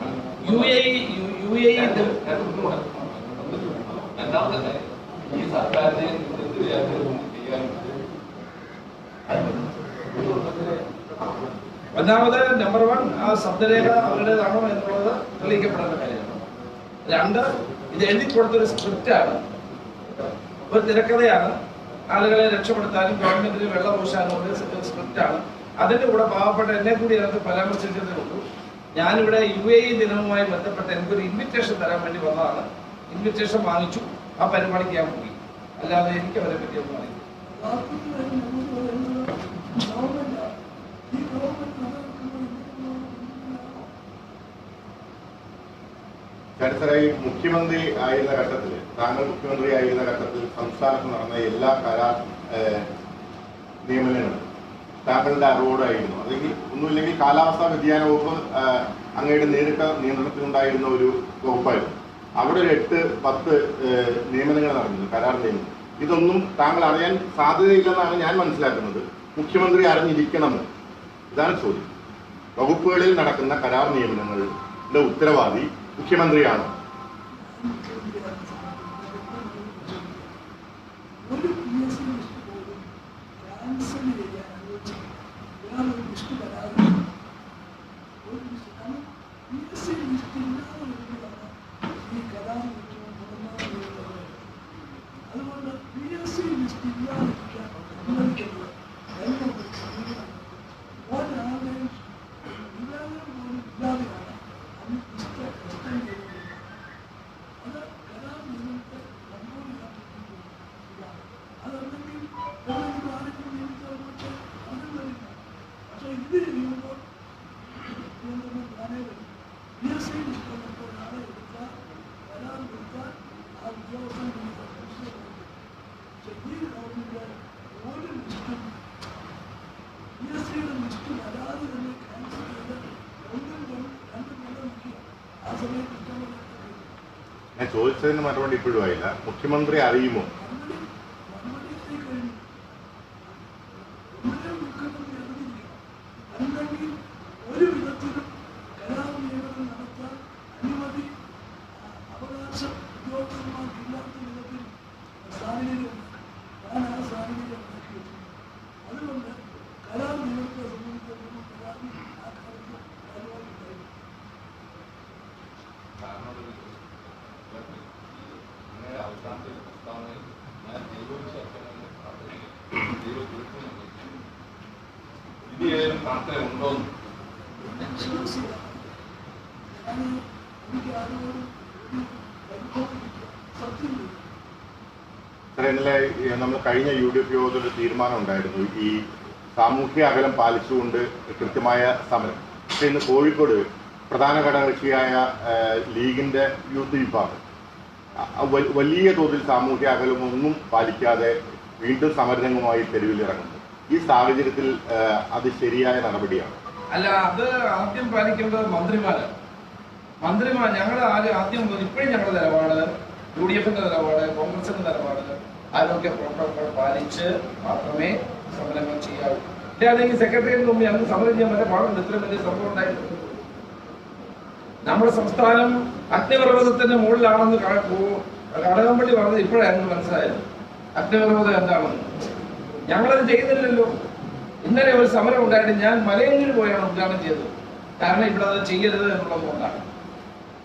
രണ്ടാമത്തെ കാര്യം, ഈ സർക്കാരിനെ ചെയ്യാൻ ഒന്നാമത് നമ്പർ 1 ആ ശബ്ദരേഖ അവരുടേതാണോ എന്നുള്ളത് തെളിയിക്കപ്പെടേണ്ട കാര്യമാണ്. 2, ഇത് എഴുതി കൊടുത്തൊരു സ്ക്രിപ്റ്റാണ്, ഒരു തിരക്കഥയാണ്. ആളുകളെ രക്ഷപ്പെടുത്താനും ഗവൺമെന്റിന് വെള്ളം പൂശാനും ഒരു സ്ക്രിപ്റ്റാണ്. അതിന്റെ കൂടെ പാവപ്പെട്ട എന്നെ കൂടി അതിനകത്ത് പരാമർശിച്ചതേ ഉള്ളൂ. ഞാനിവിടെ UAE ദിനവുമായി ബന്ധപ്പെട്ട് എനിക്കൊരു ഇൻവിറ്റേഷൻ തരാൻ വേണ്ടി വന്നതാണ്. ഇൻവിറ്റേഷൻ വാങ്ങിച്ചു, ആ പരിപാടിക്ക് ഞാൻ പോയി. അല്ലാതെ എനിക്ക് അവരെ പറ്റി ഒന്നും അറിയില്ല. ചരിത്രമായി മുഖ്യമന്ത്രി ആയിരുന്ന ഘട്ടത്തിൽ, താങ്കൾ മുഖ്യമന്ത്രി ആയിരുന്ന ഘട്ടത്തിൽ സംസ്ഥാനത്ത് നടന്ന എല്ലാ കരാർ നിയമനങ്ങളും താങ്കളുടെ അറിവോടായിരുന്നു. അല്ലെങ്കിൽ ഒന്നുമില്ലെങ്കിൽ കാലാവസ്ഥാ വ്യതിയാന വകുപ്പ് അങ്ങയുടെ നേരിട്ട നിയന്ത്രണത്തിലുണ്ടായിരുന്ന ഒരു വകുപ്പായിരുന്നു. അവിടെ ഒരു 8-10 നിയമനങ്ങൾ നടന്നു, കരാർ നിയമനം. ഇതൊന്നും താങ്കൾ അറിയാൻ സാധ്യതയില്ലെന്നാണ് ഞാൻ മനസ്സിലാക്കുന്നത്. മുഖ്യമന്ത്രി അറിഞ്ഞിരിക്കണം. ഇതാണ് ചോദ്യം. വകുപ്പുകളിൽ നടക്കുന്ന കരാർ നിയമനങ്ങളുടെ ഉത്തരവാദി മുഖ്യമന്ത്രിയാണ്. ഞാൻ ചോദിച്ചതിന് മറുപടി ഇപ്പോഴും ആയില്ല. മുഖ്യമന്ത്രി അറിയുമോ? ഒരു വിധത്തിലും കരാർ നിയമനം നടത്താൻ അനുമതി അവകാശ ഉദ്യോഗസ്ഥന്മാർക്കില്ലാത്ത വിധത്തിൽ നാട്ടിലുണ്ടോ? വിശ്വാസിയാണ്. ഞാൻ എനിക്ക് അതിനോട് സത്യം ചെയ്യും. ഇന്നലെ നമ്മൾ കഴിഞ്ഞ UDF യോഗത്തിൽ ഒരു തീരുമാനം ഉണ്ടായിരുന്നു ഈ സാമൂഹ്യ അകലം പാലിച്ചുകൊണ്ട് കൃത്യമായ സമരം. പക്ഷേ ഇന്ന് കോഴിക്കോട് പ്രധാന ഘടകകക്ഷിയായ ലീഗിന്റെ യൂത്ത് വിഭാഗം വലിയ തോതിൽ സാമൂഹ്യ അകലമൊന്നും പാലിക്കാതെ വീണ്ടും സമരരംഗമായി തെരുവിലിറങ്ങുന്നു. ഈ സാഹചര്യത്തിൽ അത് ശരിയായ നടപടിയാണ്? അല്ല, അത് ആദ്യം പാലിക്കേണ്ടത് മന്ത്രിമാർ ഞങ്ങൾ ആദ്യം ഇപ്പോഴും ഞങ്ങളുടെ നിലപാട്, UDFന്റെ നിലപാട്, കോൺഗ്രസിന്റെ നിലപാട് ആരോഗ്യ പ്രോട്ടോകോൾ പാലിച്ച് മാത്രമേ സമരങ്ങൾ ചെയ്യാവൂ. അല്ലെങ്കിൽ സെക്രട്ടറിയേറ്റിന് മുമ്പ് ഞങ്ങൾക്ക് സമരം ചെയ്യാൻ വരെ പാടുണ്ട്. ഇത്രയും വലിയ സംഭവം ഉണ്ടായിട്ടുണ്ട്. നമ്മുടെ സംസ്ഥാനം അഗ്നിപർവ്വതത്തിന്റെ മുകളിലാണെന്ന് കടകംപള്ളി പറഞ്ഞത് ഇപ്പോഴായിരുന്നു മനസ്സിലായത്. അഗ്നിപർവ്വതം എന്താണെന്ന് ഞങ്ങളത് ചെയ്യുന്നില്ലല്ലോ. ഇന്നലെ ഒരു സമരം ഉണ്ടായിട്ട് ഞാൻ മലയങ്ങളിൽ പോയാണ് ഉദ്ഘാടനം ചെയ്തത്. കാരണം ഇവിടെ അത് ചെയ്യരുത് എന്നുള്ളതുകൊണ്ടാണ്.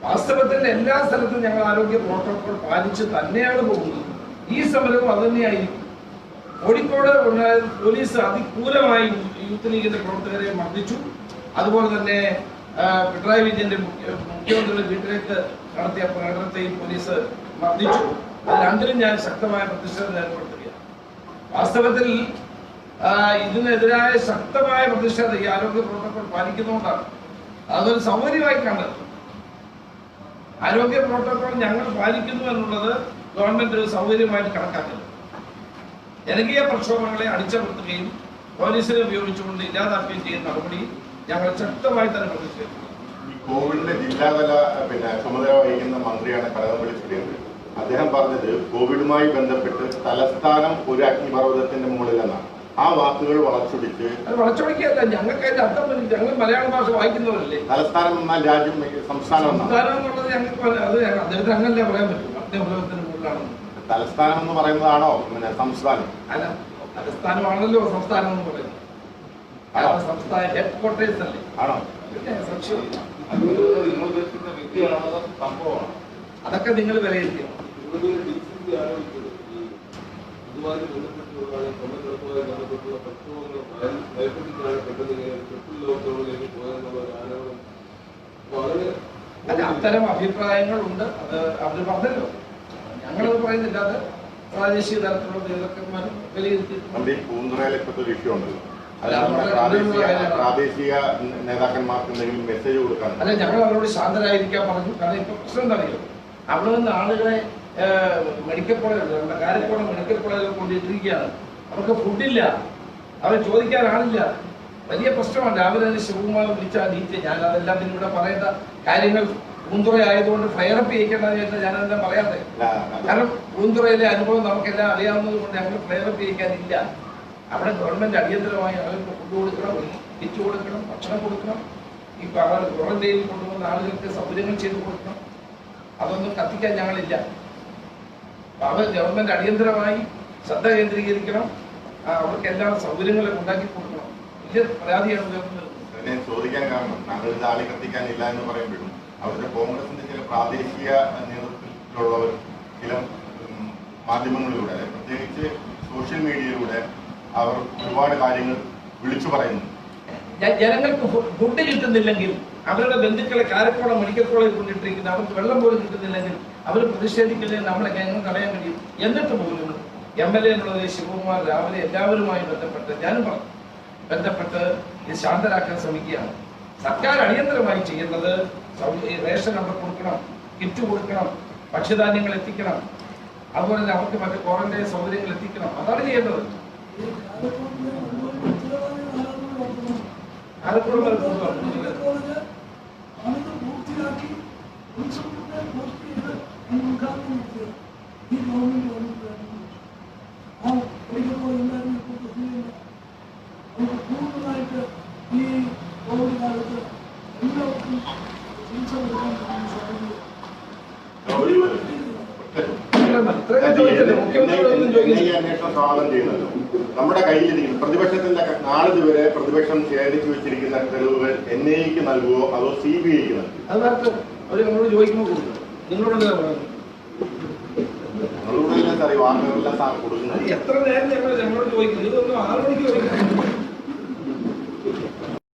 വാസ്തവത്തിൽ എല്ലാ സ്ഥലത്തും ഞങ്ങൾ ആരോഗ്യ പ്രോട്ടോകോൾ പാലിച്ച് തന്നെയാണ് പോകുന്നത്. ഈ സമരവും അത് തന്നെയായിരിക്കും. കോഴിക്കോട് പോലീസ് അതിക്രൂരമായി യൂത്ത് ലീഗിന്റെ പ്രവർത്തകരെ മർദ്ദിച്ചു. അതുപോലെ തന്നെ പിണറായി വിജയന്റെ മുഖ്യമന്ത്രിയുടെ വീട്ടിലേക്ക് നടത്തിയ പ്രകടനത്തെയും പോലീസ് മർദ്ദിച്ചു. അത് രണ്ടിലും ഞാൻ ശക്തമായ പ്രതിഷേധം ഏർപ്പെടുത്തുകയാണ്. വാസ്തവത്തിൽ ഇതിനെതിരായ ശക്തമായ പ്രതിഷേധം ഈ ആരോഗ്യ പ്രോട്ടോകോൾ പാലിക്കുന്നതുകൊണ്ടാണ്. അതൊരു സൗകര്യമായി കണ്ടത്. ആരോഗ്യ പ്രോട്ടോകോൾ ഞങ്ങൾ പാലിക്കുന്നു എന്നുള്ളത് ഗവൺമെന്റ് ഒരു സൗകര്യമായിട്ട് കണക്കാക്കുന്നത്. ജനകീയ പ്രക്ഷോഭങ്ങളെ അടിച്ചമർത്തുകയും പോലീസിനെ ഉപയോഗിച്ചുകൊണ്ട് ഇല്ലാതാക്കുകയും ചെയ്യുന്ന നടപടി ഞങ്ങൾ ശക്തമായി തന്നെ പ്രതിഷേധിക്കുന്നു. ഈ കോവിഡിന്റെ ജില്ലാതല ചുമതല വഹിക്കുന്ന മന്ത്രിയാണ് കടകംപള്ളി സുരേന്ദ്രൻ. അദ്ദേഹം പറഞ്ഞത് കോവിഡുമായി ബന്ധപ്പെട്ട് തലസ്ഥാനം ഒരു അഗ്നിപർവ്വതത്തിന്റെ മുകളിലെന്നാണ്. ആ വാക്കുകൾ വളച്ചൊടിച്ച് അത് വളച്ചൊടിക്കുകയല്ല, ഞങ്ങൾക്ക് അതിന്റെ അർത്ഥം ഞങ്ങൾ മലയാള ഭാഷ വായിക്കുന്നവരല്ലേ. തലസ്ഥാനം എന്നാൽ രാജ്യം, സംസ്ഥാനം എന്നുള്ളത് ഞങ്ങൾക്ക് അത് അദ്ദേഹത്തിന് അങ്ങനല്ലേ പറയാൻ പറ്റും. അഗ്നിപർവ്വതത്തിന് മുകളിലാണെന്ന്. തലസ്ഥാനം എന്ന് പറയുന്നതാണോ സംസ്ഥാനം? അല്ല, തലസ്ഥാനമാണല്ലോ സംസ്ഥാനം എന്ന് പറയുന്നത്. സംസ്ഥാന ഹെഡ് ക്വാർട്ടേഴ്സ് അല്ലേ? ആണോ? പിന്നെ സംശയമില്ല. നിങ്ങൾ ഉദ്ദേശിക്കുന്ന വ്യക്തിയാണോ സംഭവമാണ്? അതൊക്കെ നിങ്ങൾ വിലയിരുത്തിയോ? അല്ല, അത്തരം അഭിപ്രായങ്ങളുണ്ട്. അത് അവർ പറഞ്ഞല്ലോ, ഞങ്ങളത് പറയുന്നില്ല. അത് പ്രാദേശിക തലത്തിലുള്ള നേതാക്കന്മാരും വിലയിരുത്തി. പൂന്തുറയിലെ ഇപ്പോഴത്തെ ഒരു ഇഷ്യൂ ഉണ്ടല്ലോ, പ്രാദേശിക നേതാക്കന്മാർക്ക് എന്തെങ്കിലും മെസ്സേജ് കൊടുക്കാൻ? അല്ല, ഞങ്ങൾ അവരോട് ശാന്തരായിരിക്കാൻ പറഞ്ഞു. കാരണം ഇപ്പൊ പ്രശ്നം എന്താ അറിയോ, അവിടെ നിന്ന് ആളുകളെ മെഡിക്കൽ കോളേജ്, നമ്മുടെ കാരക്കോളം മെഡിക്കൽ കോളേജിൽ കൊണ്ടിട്ടിരിക്കുകയാണ്. അവർക്ക് ഫുഡില്ല, അവർ ചോദിക്കാൻ ആളില്ല. വലിയ പ്രശ്നമാണ്. രാവിലെ തന്നെ ശിവകുമാർ വിളിച്ചാൽ നീറ്റ്. ഞാൻ അതെല്ലാം ഇവിടെ പറയേണ്ട കാര്യങ്ങൾ പൂന്തുറ ആയതുകൊണ്ട് ഫയറപ്പ് ചെയ്യിക്കേണ്ടതായിട്ട് ഞാനെല്ലാം പറയാതെ. കാരണം പൂന്തുറയിലെ അനുഭവം നമുക്കെല്ലാം അറിയാവുന്നത് കൊണ്ട് ഞങ്ങൾ ഫയറപ്പ് ചെയ്യിക്കാനില്ല. അവിടെ ഗവൺമെന്റ് അടിയന്തരമായി ആളുകൾക്ക് ഫുഡ് കൊടുക്കണം, കിറ്റ് കൊടുക്കണം, ഭക്ഷണം കൊടുക്കണം. ഈ ക്വാറന്റൈനിൽ കൊണ്ടുവന്ന ആളുകൾക്ക് സൗകര്യങ്ങൾ ചെയ്തു കൊടുക്കണം. അതൊന്നും കത്തിക്കാൻ ഞങ്ങളില്ല. അവർ ഗവൺമെന്റ് അടിയന്തരമായി ശ്രദ്ധ കേന്ദ്രീകരിക്കണം. അവർക്ക് എല്ലാ സൗകര്യങ്ങളും ഉണ്ടാക്കി കൊടുക്കണം. വലിയ പരാതിയാണ് ഉയർന്നത്. ചോദിക്കാൻ കാരണം താങ്കൾ താളി കത്തിക്കാനില്ല എന്ന് പറയുമ്പോഴും അവിടുത്തെ കോൺഗ്രസിന്റെ ചില പ്രാദേശിക നേതൃത്വത്തിലുള്ളവർ ചില മാധ്യമങ്ങളിലൂടെ, പ്രത്യേകിച്ച് സോഷ്യൽ മീഡിയയിലൂടെ അവർ ഒരുപാട് കാര്യങ്ങൾ വിളിച്ചു പറയുന്നു. ജനങ്ങൾക്ക് ഫുഡ് കിട്ടുന്നില്ലെങ്കിൽ, അവരുടെ ബന്ധുക്കളെ കാരക്കോളം മെഡിക്കൽ കോളേജിൽ കൊണ്ടിട്ടിരിക്കുന്നത്, അവർക്ക് വെള്ളം പോലും കിട്ടുന്നില്ലെങ്കിൽ അവർ പ്രതിഷേധിക്കില്ലേ? നമ്മളെ എങ്ങനെ തടയാൻ കഴിയും? എന്നിട്ട് പോലും MLA എന്നുള്ളത് ശിവകുമാർ രാവിലെ എല്ലാവരുമായി ഞാനും പറഞ്ഞു, ബന്ധപ്പെട്ട് ഇത് ശാന്തരാക്കാൻ ശ്രമിക്കുകയാണ്. സർക്കാർ അടിയന്തരമായി ചെയ്യേണ്ടത് റേഷൻ അവിടെ കൊടുക്കണം, കിറ്റ് കൊടുക്കണം, ഭക്ഷ്യധാന്യങ്ങൾ എത്തിക്കണം, അതുപോലെ തന്നെ അവർക്ക് മറ്റു ക്വാറന്റൈൻ സൗകര്യങ്ങൾ എത്തിക്കണം. അതാണ് ചെയ്യേണ്ടത്. പൂർത്തിയാക്കി ഈ ഗവൺമെന്റ് ആ മെഡിക്കൽ കോളേജ് പൂർണ്ണമായിട്ട് ഈ കോവിഡ് കാലത്ത് എല്ലാവർക്കും ചികിത്സ കൊടുക്കാൻ പറ്റുന്ന സാഹചര്യം അന്വേഷണം സ്വാഗതം ചെയ്യുന്നല്ലോ. നമ്മുടെ കയ്യിലിരിക്കുന്ന പ്രതിപക്ഷത്തിന്റെ നാളിതുവരെ പ്രതിപക്ഷം ശേഖരിച്ചു വെച്ചിരിക്കുന്ന തെളിവുകൾ NIAക്ക് നൽകുവോ അതോ CBIക്ക് നൽകുമോ? നിങ്ങളോട് ചോദിക്കുമ്പോൾ നിങ്ങളോട് വാർത്തകളെല്ലാം കൊടുക്കുന്നത് എത്ര നേരം ഞങ്ങളോട് ചോദിക്കുന്നു. ഇതൊന്നും 6 മണിക്ക് ചോദിക്കുന്നു.